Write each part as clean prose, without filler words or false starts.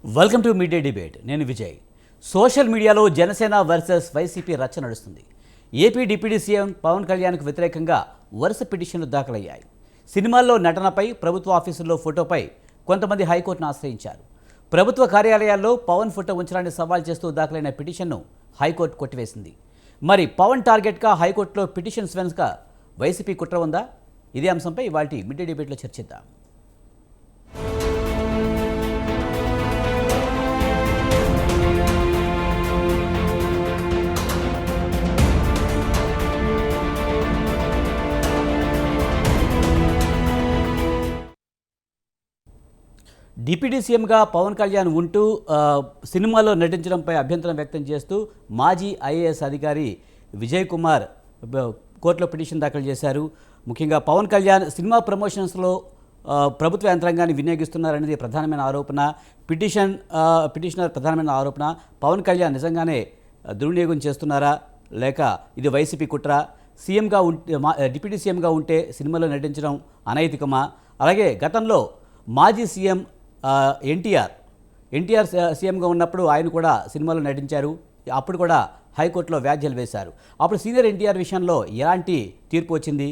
Welcome to media debate. నేను Vijay. Social మీడియాలో Janasena versus YCP రచ్చ నడుస్తుంది. ఏపీ డిప్యూటీ సీఎం పవన్ కళ్యాణ్కు వ్యతిరేకంగా వరుస పిటిషన్లు దాఖలయ్యాయి. సినిమాల్లో నటనపై, ప్రభుత్వ ఆఫీసుల్లో ఫోటోపై కొంతమంది హైకోర్టును ఆశ్రయించారు. ప్రభుత్వ కార్యాలయాల్లో పవన్ ఫోటో ఉంచడాన్ని సవాల్ చేస్తూ దాఖలైన పిటిషన్ను హైకోర్టు కొట్టివేసింది. మరి పవన్ టార్గెట్గా హైకోర్టులో పిటిషన్స్ వెనుక వైసీపీ కుట్ర ఉందా? ఇదే అంశంపై ఇవాల్టి మీడియా డిబేట్లో చర్చిద్దాం. డిప్యూటీ సీఎంగా పవన్ కళ్యాణ్ ఉంటూ సినిమాలో నటించడంపై అభ్యంతరం వ్యక్తం చేస్తూ మాజీ ఐఏఎస్ అధికారి విజయ్ కుమార్ కోర్టులో పిటిషన్ దాఖలు చేశారు. ముఖ్యంగా పవన్ కళ్యాణ్ సినిమా ప్రమోషన్స్లో ప్రభుత్వ యంత్రాంగాన్ని వినియోగిస్తున్నారనేది ప్రధానమైన ఆరోపణ. పిటిషనర్ ప్రధానమైన ఆరోపణ పవన్ కళ్యాణ్ నిజంగానే దుర్వినియోగం చేస్తున్నారా, లేక ఇది వైసీపీ కుట్ర? సీఎంగా డిప్యూటీ సీఎంగా ఉంటే సినిమాలో నటించడం అనైతికమా? అలాగే గతంలో మాజీ సీఎం ఎన్టీఆర్ సీఎంగా ఉన్నప్పుడు ఆయన కూడా సినిమాలో నటించారు. అప్పుడు కూడా హైకోర్టులో వ్యాజ్యాలు వేశారు. అప్పుడు సీనియర్ ఎన్టీఆర్ విషయంలో ఎలాంటి తీర్పు వచ్చింది?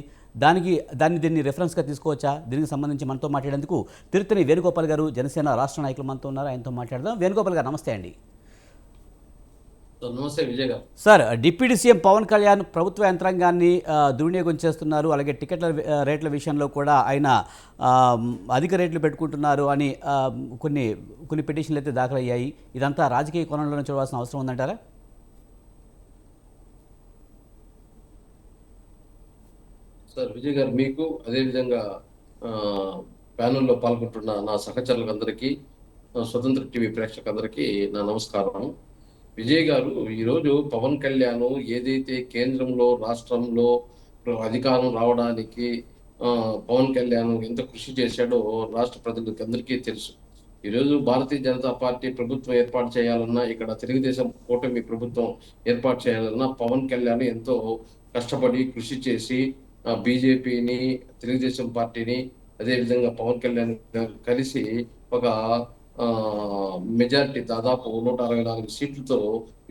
దీన్ని రెఫరెన్స్గా తీసుకోవచ్చా? దీనికి సంబంధించి మనతో మాట్లాడేందుకు తిరుత్తని వేణుగోపాల్ గారు, జనసేన రాష్ట్ర నాయకులు మనతో ఉన్నారు. ఆయనతో మాట్లాడదాం. వేణుగోపాల్ గారు నమస్తే అండి. నమస్తే విజయ్ గారు. Sir, deputy CM Pawan Kalyan ప్రభుత్వ యంత్రాంగాన్ని దుర్వినియోగం చేస్తున్నారు, అలాగే టికెట్ల రేట్ల విషయంలో కూడా ఆయన అధిక రేట్లు పెట్టుకుంటున్నారు అని కొన్ని పిటిషన్లు అయితే దాఖలయ్యాయి. ఇదంతా రాజకీయ కోణంలోనే చూడాల్సిన అవసరం ఉందంటారా? సార్ విజయ్ గారు, మీకు అదేవిధంగా ప్యానెల్లో పాల్గొంటున్న నా సహచరులందరికీ, స్వతంత్ర టీవీ ప్రేక్షకులందరికీ నా నమస్కారం. విజయ్ గారు, ఈరోజు పవన్ కళ్యాణ్ ఏదైతే కేంద్రంలో, రాష్ట్రంలో అధికారం రావడానికి పవన్ కళ్యాణ్ ఎంత కృషి చేశాడో రాష్ట్ర ప్రజలకు అందరికీ తెలుసు. ఈరోజు భారతీయ జనతా పార్టీ ప్రభుత్వం ఏర్పాటు చేయాలన్నా, ఇక్కడ తెలుగుదేశం కూటమి ప్రభుత్వం ఏర్పాటు చేయాలన్నా పవన్ కళ్యాణ్ ఎంతో కష్టపడి కృషి చేసి బీజేపీని, తెలుగుదేశం పార్టీని, అదేవిధంగా పవన్ కళ్యాణ్ కలిసి ఒక మెజారిటీ దాదాపు 164 సీట్లతో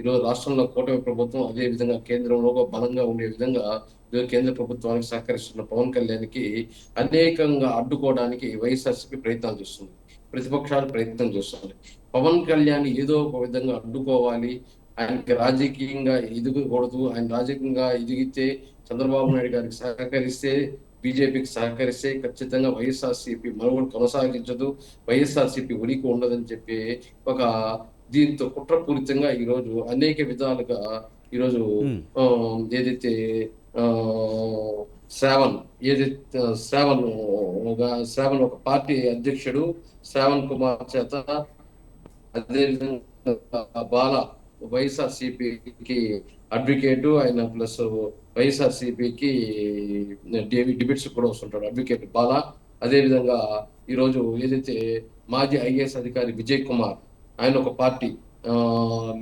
ఈరోజు రాష్ట్రంలో కూటమి ప్రభుత్వం, అదే విధంగా కేంద్రంలో బలంగా ఉండే విధంగా కేంద్ర ప్రభుత్వానికి సహకరిస్తున్న పవన్ కళ్యాణ్కి అనేకంగా అడ్డుకోవడానికి వైఎస్ఆర్సీపీ ప్రయత్నాలు చేస్తుంది, ప్రతిపక్షాలు ప్రయత్నం చేస్తుంది. పవన్ కళ్యాణ్ ఏదో ఒక విధంగా అడ్డుకోవాలి, ఆయనకి రాజకీయంగా ఎదగకూడదు, ఆయన రాజకీయంగా ఎదిగితే చంద్రబాబు నాయుడు గారికి సహకరిస్తే, బీజేపీకి సహకరిస్తే ఖచ్చితంగా వైఎస్ఆర్సీపీ మనుగడ కొనసాగించదు, వైఎస్ఆర్సీపీ ఉనికి ఉండదని చెప్పి ఒక దీంతో కుట్రపూరితంగా ఈరోజు అనేక విధాలుగా ఈరోజు ఏదైతే శ్రావణ్ ఒక పార్టీ అధ్యక్షుడు శ్రావణ్ కుమార్ చేత, అదేవిధంగా బాల వైఎస్ఆర్సీపీకి అడ్వకేటు, ఆయన ప్లస్ వైఎస్ఆర్సీపీకి డిబేట్స్ కూడా వస్తుంటాడు అడ్వకేట్ బాల. అదేవిధంగా ఈరోజు ఏదైతే మాజీ ఐఏఎస్ అధికారి విజయ్ కుమార్, ఆయన ఒక పార్టీ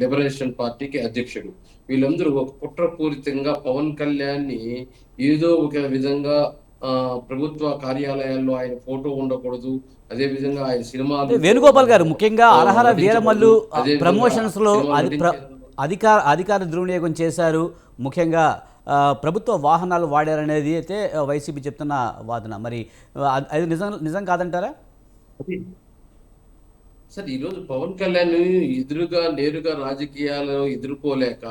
లిబరేషన్ పార్టీకి అధ్యక్షుడు. వీళ్ళందరూ ఒక కుట్రపూరితంగా పవన్ కళ్యాణ్ ని ఏదో ఒక విధంగా ప్రభుత్వ కార్యాలయాల్లో ఆయన ఫోటో ఉండకూడదు, అదే విధంగా ఆయన సినిమా. వేణుగోపాల్ గారు, ముఖ్యంగా అరహర వీరమల్లు ప్రమోషన్స్ లో అధికార దుర్వినియోగం చేశారు, ముఖ్యంగా ప్రభుత్వ వాహనాలు వాడారనేది అయితే వైసీపీ చెప్తున్న వాదన. మరి అది నిజం కాదంటారా? సార్, ఈరోజు పవన్ కళ్యాణ్ నేరుగా రాజకీయాలను ఎదుర్కోలేక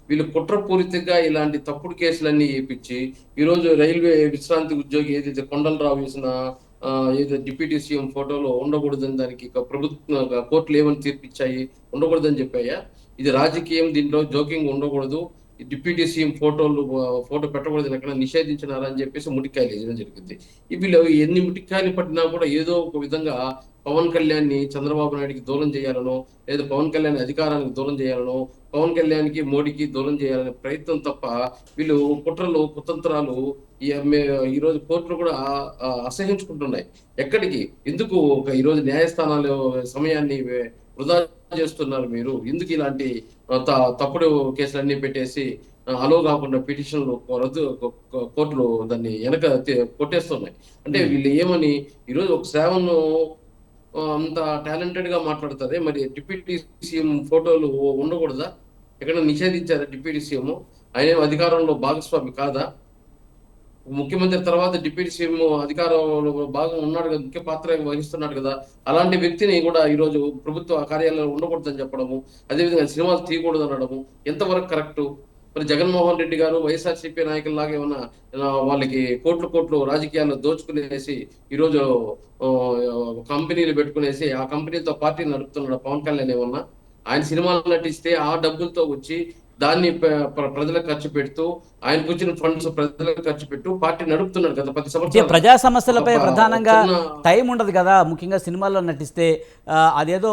వీళ్ళు కుట్రపూరితంగా ఇలాంటి తప్పుడు కేసులన్నీ వేయించి ఈరోజు రైల్వే విశ్రాంతి ఉద్యోగి ఏదైతే కొండలరావు వేసిన ఏదో డిప్యూటీ సీఎం ఫోటోలో ఉండకూడదని దానికి ప్రభుత్వ కోర్టులు ఏమని తీర్పిచ్చాయి? ఉండకూడదని చెప్పాయా? ఇది రాజకీయం, దీంట్లో జోకింగ్ ఉండకూడదు, డిప్యూటీ సీఎం ఫోటో పెట్టకూడదు ఎక్కడ నిషేధించినారా అని చెప్పేసి ముటికాయలు వేయడం జరిగింది. వీళ్ళు ఎన్ని ముటికాయలు పట్టినా కూడా ఏదో ఒక విధంగా పవన్ కళ్యాణ్ ని చంద్రబాబు నాయుడికి దూరం చేయాలనో, లేదా పవన్ కళ్యాణ్ అధికారానికి దూరం చేయాలనో, పవన్ కళ్యాణ్కి మోడీకి దూరం చేయాలనే ప్రయత్నం తప్ప వీళ్ళు కుట్రలు కుతంత్రాలు ఈరోజు కోర్టులు కూడా అసహించుకుంటున్నాయి. ఎక్కడికి ఎందుకు ఈరోజు న్యాయస్థానాలు సమయాన్ని వృధా చేస్తున్నారు? మీరు ఎందుకు ఇలాంటి తప్పుడు కేసులన్నీ పెట్టేసి అలో కాకుండా పిటిషన్లు రద్దు కోర్టులు దాన్ని వెనక కొట్టేస్తున్నాయి? అంటే వీళ్ళు ఏమని ఈరోజు ఒక శ్రావణ్ అంత టాలెంటెడ్ గా మాట్లాడుతుంది. మరి డిప్యూటీ సీఎం ఫోటోలు ఉండకూడదా? ఎక్కడ నిషేధించారా డిప్యూటీ సీఎం? ఆయన ఏం అధికారంలో భాగస్వామి కాదా? ముఖ్యమంత్రి తర్వాత డిప్యూటీ సీఎం అధికారంలో భాగం ఉన్నాడు కదా, ముఖ్య పాత్ర వహిస్తున్నాడు కదా. అలాంటి వ్యక్తిని కూడా ఈరోజు ప్రభుత్వ కార్యాలయంలో ఉండకూడదని చెప్పడము, అదేవిధంగా సినిమాలు తీయకూడదు అనడము ఎంతవరకు కరెక్ట్? మరి జగన్మోహన్ రెడ్డి గారు వైఎస్ఆర్సీపీ నాయకుల్లాగా ఏమన్నా వాళ్ళకి కోట్లు కోట్లు రాజకీయాల్లో దోచుకునేసి ఈరోజు ఆ, కంపెనీలు పెట్టుకునేసి ఆ కంపెనీలతో పార్టీ నడుపుతున్నాడు పవన్ కళ్యాణ్ ఏమన్నా? ఆయన సినిమాలు నటిస్తే ఆ డబ్బులతో వచ్చి దాన్ని ప్రజలకు ఖర్చు పెడుతూ, ఆయనకు వచ్చిన ఫండ్స్ ప్రజలకు ఖర్చు పెట్టు పార్టీ నడుపుతున్నాడు కదా 10 అంటే సంవత్సరాలు. ప్రజా ఒక సమస్యలపై ప్రధానంగా చిన్న టైం ఉండదు కదా, ముఖ్యంగా సినిమాల్లో నటిస్తే అదేదో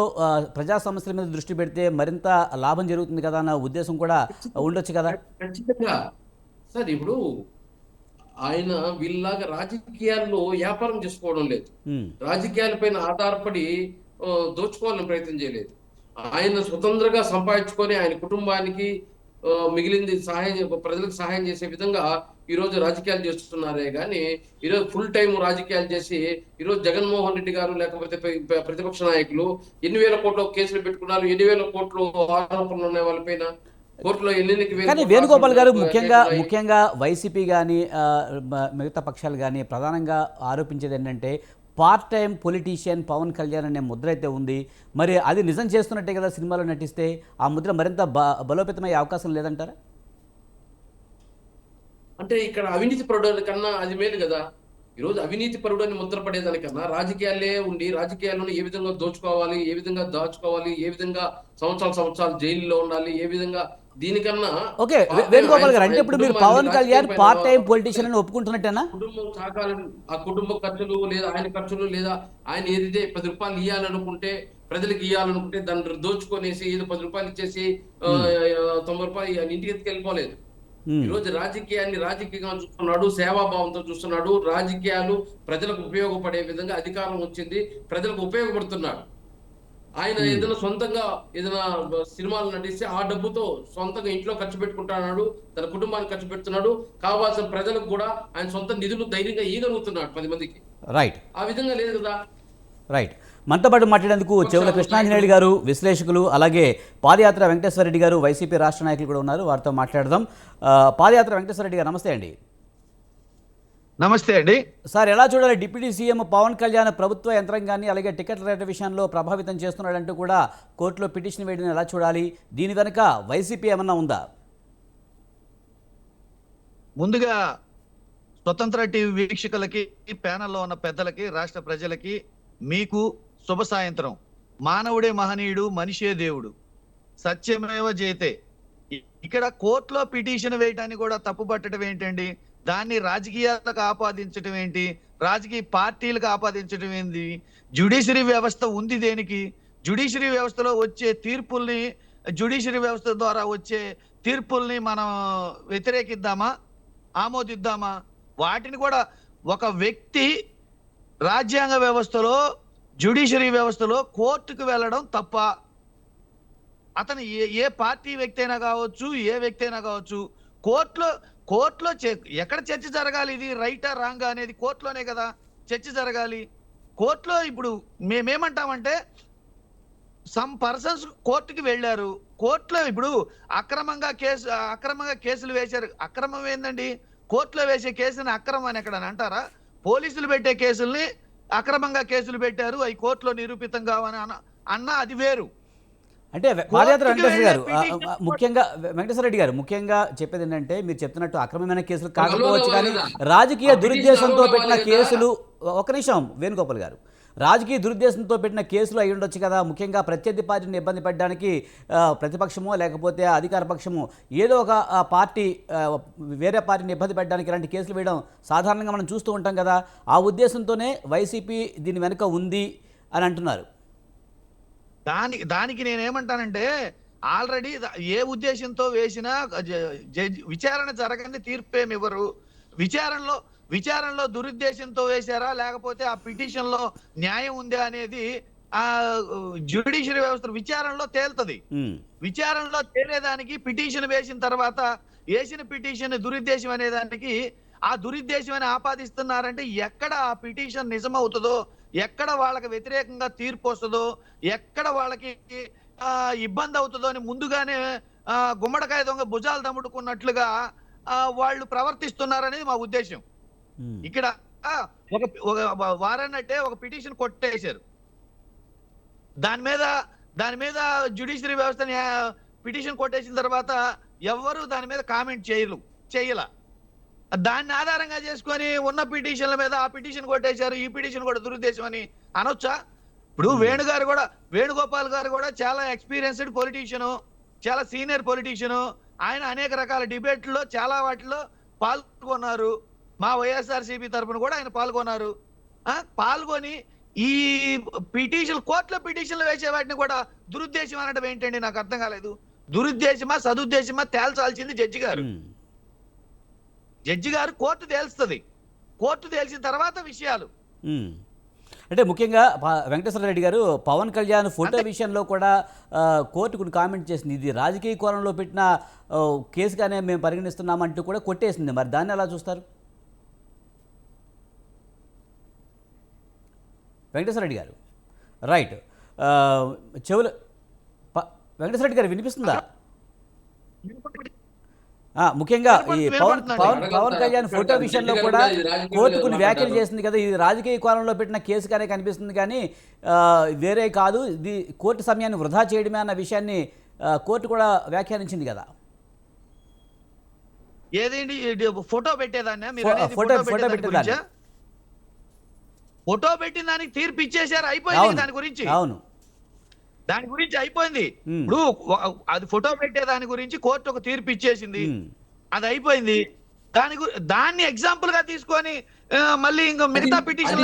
ప్రజా సమస్యల మీద దృష్టి పెడితే మరింత లాభం జరుగుతుంది కదా అన్న ఉద్దేశం కూడా ఉండొచ్చు కదా. ఖచ్చితంగా సార్, ఇప్పుడు ఆయన వీళ్ళలాగా రాజకీయాల్లో వ్యాపారం చేసుకోవడం లేదు, ఉమ్, రాజకీయాలపైన ఆధారపడి దోచుకోవాలని ప్రయత్నం చేయలేదు. ఆయన స్వతంత్రంగా సంపాదించుకొని ఆయన కుటుంబానికి మిగిలింది ప్రజలకు సహాయం చేసే విధంగా ఈ రోజు రాజకీయాలు చేస్తున్నారే గాని, ఈరోజు ఫుల్ టైం రాజకీయాలు చేసి ఈరోజు జగన్మోహన్ రెడ్డి గారు లేకపోతే ప్రతిపక్ష నాయకులు ఎన్ని వేల కోట్ల కేసులు పెట్టుకున్నారు, ఎన్ని వేల కోట్లు ఆరోపణలు ఉన్నాయి వాళ్ళపైన కోర్టులో కానీ వేణుగోపాల్ గారు ముఖ్యంగా వైసీపీ కానీ మిగతా పక్షాలు కానీ ప్రధానంగా ఆరోపించేది ఏంటంటే part time politician Pawan Kalyan అనే ముద్ర అయితే ఉంది. మరి అది నిజం చేస్తున్నట్టే కదా, సినిమాలో నటిస్తే ఆ ముద్ర మరింత బలోపేతమయ్యే అవకాశం లేదంటారా? అంటే ఇక్కడ అవినీతి పరుడు కన్నా అది మేలు కదా. ఈరోజు అవినీతి పరుడు అని ముద్ర పడేదానికన్నా రాజకీయాలే ఉండి రాజకీయాలను ఏ విధంగా దోచుకోవాలి, ఏ విధంగా దాచుకోవాలి, ఏ విధంగా సంవత్సరాలు జైల్లో ఉండాలి, ఏ విధంగా దీనికన్నా ఓకే వేణుగోపాల్ గారు, అంటే ఇప్పుడు మీరు Pawan Kalyan part time politician అని ఒప్పుకుంటున్నట్టేనా? కుటుంబం సాగాలని ఆ కుటుంబ ఖర్చులు లేదా ఆయన ఖర్చులు లేదా ఆయన ఏదైతే 10 రూపాయలు ఇవ్వాలనుకుంటే ప్రజలకు ఇవ్వాలనుకుంటే దాన్ని దోచుకొనేసి ఏదో 10 రూపాయలు ఇచ్చేసి 90 రూపాయలు ఆయన ఇంటికి ఎత్తుకెళ్ళిపోలేదు. ఈ రోజు రాజకీయాన్ని రాజకీయంగా చూస్తున్నాడు, సేవాభావంతో చూస్తున్నాడు. రాజకీయాలు ప్రజలకు ఉపయోగపడే విధంగా అధికారం వచ్చింది, ప్రజలకు ఉపయోగపడుతున్నాడు. ఆయన ఏదైనా సొంతంగా ఏదైనా సినిమాలు నటిస్తే ఆ డబ్బుతో సొంతంగా ఇంట్లో ఖర్చు పెట్టుకుంటున్నాడు, తన కుటుంబానికి ఖర్చు పెడుతున్నాడు. కావాల్సిన ప్రజలకు కూడా ఆయన సొంత నిధులు ధైర్యంగా ఇవ్వగలుగుతున్నాడు 10 మందికి. రైట్, ఆ విధంగా లేదు కదా. రైట్. మనతో పాటు మాట్లాడేందుకు చెవుల కృష్ణాంజనేయులు గారు, విశ్లేషకులు, అలాగే పాదయాత్ర వెంకటేశ్వర రెడ్డి గారు, వైసీపీ రాష్ట్ర నాయకులు కూడా ఉన్నారు. వారితో మాట్లాడదాం. పాదయాత్ర వెంకటేశ్వర రెడ్డి గారు, నమస్తే అండి. నమస్తే అండి. సార్, ఎలా చూడాలి? డిప్యూటీ సీఎం పవన్ కళ్యాణ్ ప్రభుత్వ యంత్రాంగాన్ని అలాగే టికెట్ రేట్ల విషయంలో ప్రభావితం చేస్తున్నాడంటూ కూడా కోర్టులో పిటిషన్ వేయడం ఎలా చూడాలి? దీని వెనుక వైసీపీ ఏమన్నా ఉందా? ముందుగా స్వతంత్ర టీవీ వీక్షకులకి, ప్యానెల్లో ఉన్న పెద్దలకి, రాష్ట్ర ప్రజలకి మీకు శుభ సాయంత్రం. మానవుడే మహనీయుడు, మనిషే దేవుడు, సత్యమేవ జయతే. ఇక్కడ కోర్టులో పిటిషన్ వేయటాన్ని కూడా తప్పు పట్టడం ఏంటండి? దాన్ని రాజకీయాలకు ఆపాదించడం ఏంటి? రాజకీయ పార్టీలకు ఆపాదించడం ఏంటి? జ్యుడిషియరీ వ్యవస్థ ఉంది దేనికి? జ్యుడిషియరీ వ్యవస్థలో వచ్చే తీర్పుల్ని, జ్యుడిషియరీ వ్యవస్థ ద్వారా వచ్చే తీర్పుల్ని మనం వ్యతిరేకిద్దామా, ఆమోదిద్దామా? వాటిని కూడా ఒక వ్యక్తి రాజ్యాంగ వ్యవస్థలో, జ్యుడిషియరీ వ్యవస్థలో కోర్టుకు వెళ్ళడం తప్ప? అతను ఏ పార్టీ వ్యక్తి అయినా కావచ్చు, ఏ వ్యక్తి అయినా కావచ్చు, కోర్టులో ఎక్కడ చర్చ జరగాలి? ఇది రైటా రాంగా అనేది కోర్టులోనే కదా చర్చ జరగాలి. కోర్టులో ఇప్పుడు మేమేమంటామంటే, సమ్ పర్సన్స్ కోర్టుకి వెళ్ళారు, కోర్టులో ఇప్పుడు అక్రమంగా కేసులు వేశారు. అక్రమం ఏందండి? కోర్టులో వేసే కేసుని అక్రమం అని ఎక్కడని అంటారా? పోలీసులు పెట్టే కేసుల్ని అక్రమంగా కేసులు పెట్టారు, అవి కోర్టులో నిరూపితం కావని అన్న అది వేరు. అంటే పాదయాత్ర వెంకటేశ్వర గారు, ముఖ్యంగా వెంకటేశ్వర రెడ్డి గారు ముఖ్యంగా చెప్పేది ఏంటంటే, మీరు చెప్తున్నట్టు అక్రమమైన కేసులు కాకపోవచ్చు, కానీ రాజకీయ దురుద్దేశంతో పెట్టిన కేసులు, ఒక నిమిషం వేణుగోపాల్ గారు, రాజకీయ దురుద్దేశంతో పెట్టిన కేసులు అయి ఉండొచ్చు కదా. ముఖ్యంగా ప్రత్యర్థి పార్టీని ఇబ్బంది పెట్టడానికి ప్రతిపక్షమో లేకపోతే అధికార పక్షమో ఏదో ఒక పార్టీ వేరే పార్టీని ఇబ్బంది పెట్టడానికి ఇలాంటి కేసులు వేయడం సాధారణంగా మనం చూస్తూ ఉంటాం కదా. ఆ ఉద్దేశంతోనే వైసీపీ దీని వెనుక ఉంది అని అంటున్నారు. దానికి నేనేమంటానంటే, ఆల్రెడీ ఏ ఉద్దేశంతో వేసినా విచారణ జరగని తీర్పేమివ్వరు. విచారణలో దురుద్దేశంతో వేశారా లేకపోతే ఆ పిటిషన్ లో న్యాయం ఉందా అనేది ఆ జ్యుడిషియరీ వ్యవస్థ విచారణలో తేలుతుంది. విచారణలో తేలేదానికి పిటిషన్ వేసిన తర్వాత వేసిన పిటిషన్ దురుద్దేశం అనేదానికి ఆ దురుద్దేశం అని ఆపాదిస్తున్నారంటే ఎక్కడ ఆ పిటిషన్ నిజమవుతుందో, ఎక్కడ వాళ్ళకి వ్యతిరేకంగా తీర్పు వస్తుందో, ఎక్కడ వాళ్ళకి ఇబ్బంది అవుతుందో అని ముందుగానే గుమ్మడికాయ దొంగ భుజాలు దమ్ముడుకున్నట్లుగా వాళ్ళు ప్రవర్తిస్తున్నారనేది మా ఉద్దేశం. ఇక్కడ ఒక వారన్నట్టే ఒక పిటిషన్ కొట్టేశారు. దాని మీద జ్యుడిషియరీ వ్యవస్థని పిటిషన్ కొట్టేసిన తర్వాత ఎవరు దాని మీద కామెంట్ చేయల. దాన్ని ఆధారంగా చేసుకొని ఉన్న పిటిషన్ల మీద ఆ పిటిషన్ కొట్టేశారు, ఈ పిటిషన్ కూడా దురుద్దేశం అని అనొచ్చా? ఇప్పుడు వేణుగోపాల్ గారు కూడా చాలా ఎక్స్పీరియన్స్డ్ పొలిటీషియన్, చాలా సీనియర్ పొలిటీషియన్. ఆయన అనేక రకాల డిబేట్లో చాలా వాటిలో పాల్గొన్నారు. మా వైఎస్ఆర్సీపీ తరఫున కూడా ఆయన పాల్గొన్నారు. పాల్గొని ఈ కోర్టులో పిటిషన్లు వేసే వాటిని కూడా దురుద్దేశం అనడం ఏంటండి? నాకు అర్థం కాలేదు. దురుద్దేశమా సదుద్దేశమా తేల్చాల్సింది జడ్జి గారు. కోర్టు తేల్స్తుంది. కోర్టు తేల్చిన తర్వాత విషయాలు. అంటే ముఖ్యంగా వెంకటేశ్వర రెడ్డి గారు పవన్ కళ్యాణ్ ఫోటో విషయంలో కూడా కోర్టుకు కామెంట్ చేసింది. ఇది రాజకీయ కోణంలో పెట్టిన కేసుగానే మేము పరిగణిస్తున్నామంటూ కూడా కొట్టేసింది. మరి దాన్ని ఎలా చూస్తారు? వెంకటేశ్వర రెడ్డి గారు రైట్. చెవులు వెంకటేశ్వర రెడ్డి గారు వినిపిస్తుందా? ముఖ్యంగా ఈ పవన్ కళ్యాణ్ ఫోటో విషయంలో కూడా కోర్టు కొన్ని వ్యాఖ్యలు చేసింది కదా, ఇది రాజకీయ కోణంలో పెట్టిన కేసుగానే కనిపిస్తుంది కానీ వేరే కాదు, ఇది కోర్టు సమయాన్ని వృధా చేయడమే అన్న విషయాన్ని కోర్టు కూడా వ్యాఖ్యానించింది కదా. ఏదేంటి ఫోటో పెట్టేదాన్ని ఫోటో పెట్టిన దానికి తీర్పు ఇచ్చేసారు, అయిపోయింది. దాని గురించి అయిపోయింది. ఇప్పుడు అది ఫోటో పెట్టే దాని గురించి కోర్టు ఒక తీర్పు ఇచ్చేసింది, అది అయిపోయింది. దాన్ని ఎగ్జాంపుల్ గా తీసుకొని మళ్ళీ ఇంకా మిగతా పిటిషన్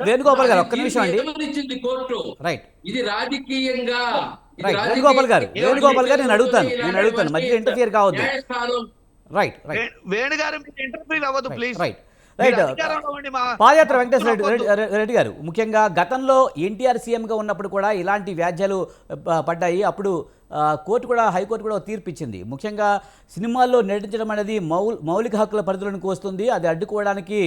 వేణుగోపాల్ గారు ఒక్క నిమిషం అండి. ఇది రాజకీయంగా వేణుగోపాల్ గారు నేను అడుగుతాను మధ్య ఇంటర్ఫియర్ కావద్దు. వేణు గారు ఇంటర్ఫియర్ అవ్వదు ప్లీజ్. రైట్. పాదయాత్ర వెంకటేశ్వర రెడ్డి గారు ముఖ్యంగా గతంలో ఎన్టీఆర్ సీఎంగా ఉన్నప్పుడు కూడా ఇలాంటి వ్యాజ్యాలు పడ్డాయి. అప్పుడు కోర్టు కూడా హైకోర్టు కూడా తీర్పు ఇచ్చింది. ముఖ్యంగా సినిమాల్లో నటించడం అనేది మౌలిక హక్కుల పరిధిలోనికి వస్తుంది, అది అడ్డుకోవడానికి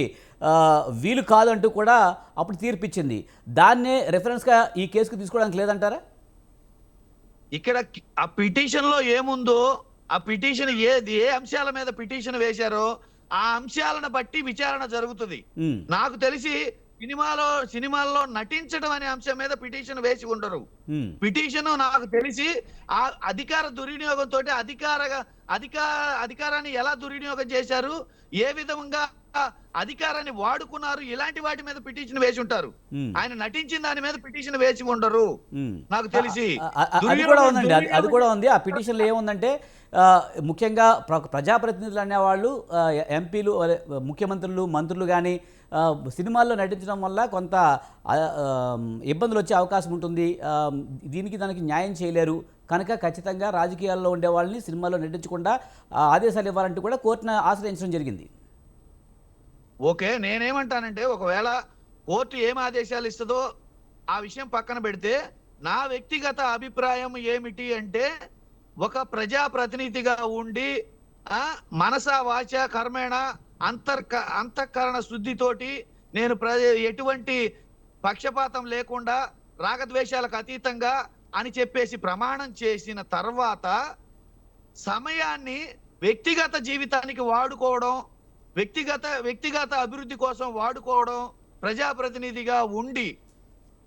వీలు కాదంటూ కూడా అప్పుడు తీర్పు ఇచ్చింది. దాన్నే రెఫరెన్స్గా ఈ కేసుకు తీసుకోవడానికి లేదంటారా? ఇక్కడ ఆ పిటిషన్ లో ఏముందో, ఆ పిటిషన్ ఏ అంశాల మీద పిటిషన్ వేశారో ఆ అంశాలను బట్టి విచారణ జరుగుతుంది. నాకు తెలిసి సినిమాల్లో నటించడం అనే అంశం మీద పిటిషన్ వేసి ఉండరు. పిటిషన్ నాకు తెలిసి ఆ అధికార దుర్వినియోగంతో అధికారాన్ని ఎలా దుర్వినియోగం చేశారు, ఏ విధంగా అధికారాన్ని వాడుకున్నారు, ఇలాంటి వాటి మీద పిటిషన్ వేసి ఉంటారు. ఆయన నటించిన దాని మీద పిటిషన్ వేసి ఉండరు నాకు తెలిసి. అది కూడా ఉంది. ఆ పిటిషన్లో ఏముందంటే ముఖ్యంగా ప్రజాప్రతినిధులు అనేవాళ్ళు, ఎంపీలు, ముఖ్యమంత్రులు, మంత్రులు కానీ సినిమాల్లో నటించడం వల్ల కొంత ఇబ్బందులు వచ్చే అవకాశం ఉంటుంది, దానికి న్యాయం చేయలేరు కనుక ఖచ్చితంగా రాజకీయాల్లో ఉండే వాళ్ళని సినిమాల్లో నటించకుండా ఆదేశాలు ఇవ్వాలంటూ కూడా కోర్టును ఆశ్రయించడం జరిగింది. ఓకే, నేనేమంటానంటే ఒకవేళ కోర్టు ఏం ఆదేశాలు ఇస్తుందో ఆ విషయం పక్కన పెడితే, నా వ్యక్తిగత అభిప్రాయం ఏమిటి అంటే, ఒక ప్రజాప్రతినిధిగా ఉండి మనస వాచ కర్మేణ అంతఃకరణ శుద్ధితోటి నేను ఎటువంటి పక్షపాతం లేకుండా రాగద్వేషాలకు అతీతంగా అని చెప్పేసి ప్రమాణం చేసిన తర్వాత సమయాన్ని వ్యక్తిగత జీవితానికి వాడుకోవడం, వ్యక్తిగత అభివృద్ధి కోసం వాడుకోవడం, ప్రజాప్రతినిధిగా ఉండి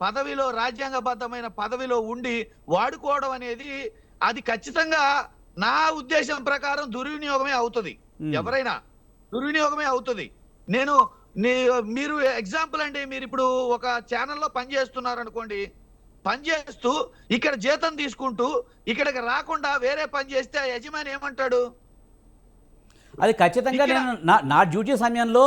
పదవిలో, రాజ్యాంగబద్ధమైన పదవిలో ఉండి వాడుకోవడం అనేది అది ఖచ్చితంగా నా ఉద్దేశం ప్రకారం దుర్వినియోగమే అవుతుంది. ఎవరైనా దుర్వినియోగమే అవుతుంది. మీరు ఎగ్జాంపుల్ అండి, మీరు ఇప్పుడు ఒక ఛానల్లో పనిచేస్తున్నారు అనుకోండి, పనిచేస్తూ ఇక్కడ జీతం తీసుకుంటూ ఇక్కడికి రాకుండా వేరే పని చేస్తే ఆ యజమాని ఏమంటాడు? అది ఖచ్చితంగా నేను నా డ్యూటీ సమయంలో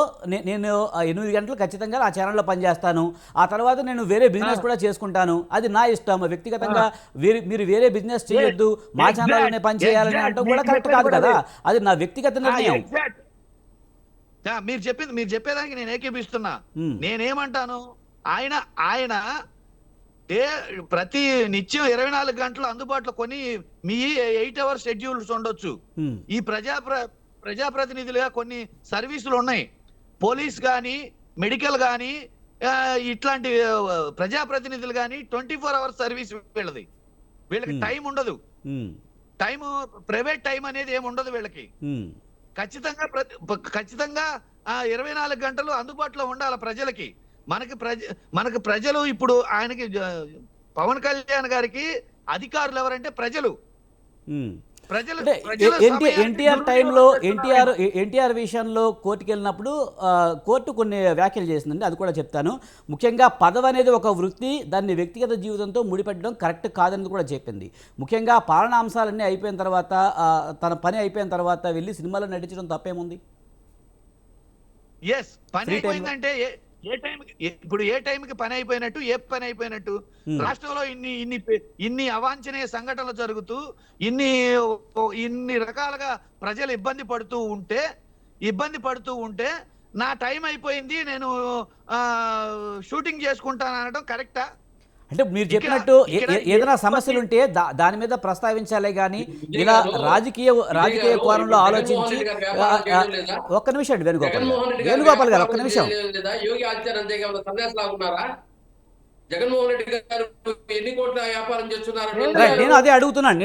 నేను 8 గంటలు ఖచ్చితంగా ఆ ఛానల్లో పనిచేస్తాను, ఆ తర్వాత నేను వేరే బిజినెస్ కూడా చేసుకుంటాను, అది నా ఇష్టం. వ్యక్తిగతంగా మీరు వేరే బిజినెస్ చేయొద్దు, మా ఛానల్లోనే పని చేయాలని అంటే కూడా కరెక్ట్ కాదు కదా, అది నా వ్యక్తిగత నిర్ణయం. మీరు చెప్పేదానికి నేను ఏకీపిస్తున్నా. నేనేమంటాను, ఆయన ప్రతి నిత్యం 24 గంటలు అందుబాటులో కొన్ని మీ 8 అవర్స్ షెడ్యూల్స్ ఉండొచ్చు. ఈ ప్రజాప్రతినిధులుగా కొన్ని సర్వీసులు ఉన్నాయి. పోలీస్ కానీ మెడికల్ కానీ ఇట్లాంటి ప్రజాప్రతినిధులు కానీ 24 అవర్స్ సర్వీస్ వీళ్ళది. వీళ్ళకి టైం ఉండదు. టైం ప్రైవేట్ టైం అనేది ఏమి ఉండదు వీళ్ళకి. ఖచ్చితంగా 24 గంటలు అందుబాటులో ఉండాలి ప్రజలకి. మనకి ప్రజలు ఇప్పుడు ఆయనకి పవన్ కళ్యాణ్ గారికి అధికారులు ఎవరంటే ప్రజలు. ఎన్టీఆర్ టైంలో ఎన్టీఆర్ విషయంలో కోర్టుకి వెళ్ళినప్పుడు కోర్టు కొన్ని వ్యాఖ్యలు చేసిందండి, అది కూడా చెప్తాను. ముఖ్యంగా పదవి అనేది ఒక వృత్తి, దాన్ని వ్యక్తిగత జీవితంతో ముడిపెట్టడం కరెక్ట్ కాదని కూడా చెప్పింది. ముఖ్యంగా పాలనా అంశాలన్నీ అయిపోయిన తర్వాత తన పని అయిపోయిన తర్వాత వెళ్ళి సినిమాలో నటించడం తప్పేముంది? ఎస్, పని అయిపోయిందంటే ఇప్పుడు ఏ టైంకి పని అయిపోయినట్టు, ఏ పని అయిపోయినట్టు? రాష్ట్రంలో ఇన్ని అవాంఛనీయ సంఘటనలు జరుగుతూ ఇన్ని రకాలుగా ప్రజలు ఇబ్బంది పడుతూ ఉంటే నా టైం అయిపోయింది, నేను షూటింగ్ చేసుకుంటాను అనడం కరెక్టా? అంటే మీరు చెప్పినట్టు ఏదైనా సమస్యలు ఉంటే దాని మీద ప్రస్తావించాలే కానీ ఇలా రాజకీయ కోణంలో ఆలోచించి ఒక్క నిమిషం అండి వేణుగోపాల్ గారు ఒక్క నిమిషం. యోగి ఆదిత్యనాథ్ సన్యాసలా ఉన్నారా? జగన్మోహన్ రెడ్డి గారు ఎన్ని కోట్ల వ్యాపారం చేస్తున్నారు? నేను అదే అడుగుతున్నాను.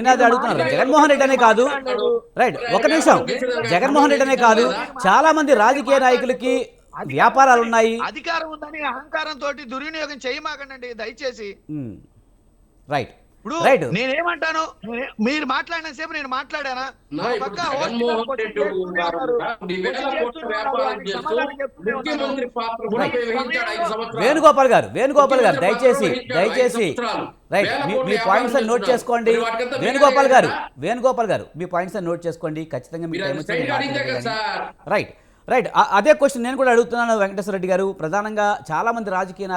జగన్మోహన్ రెడ్డి అనే కాదు, రైట్ ఒక నిమిషం, జగన్మోహన్ రెడ్డి అనే కాదు, చాలా మంది రాజకీయ నాయకులకి వ్యాపారాలు ఉన్నాయి. అధికారం ఉందని అహంకారంతో దుర్వినియోగం చేయమాకండి దయచేసి. రైట్ ఇప్పుడు నేనేమంటాను, మీరు మాట్లాడిన సేపు నేను మాట్లాడానా? వేణుగోపాల్ గారు దయచేసి రైట్ మీ పాయింట్స్ అని నోట్ చేసుకోండి. వేణుగోపాల్ గారు మీ పాయింట్స్ అని నోట్ చేసుకోండి. ఖచ్చితంగా మీ రైట్. అదే క్వశ్చన్ నేను కూడా అడుగుతున్నాను వెంకటేశ్వర రెడ్డి గారు. ప్రధానంగా చాలామంది రాజకీయ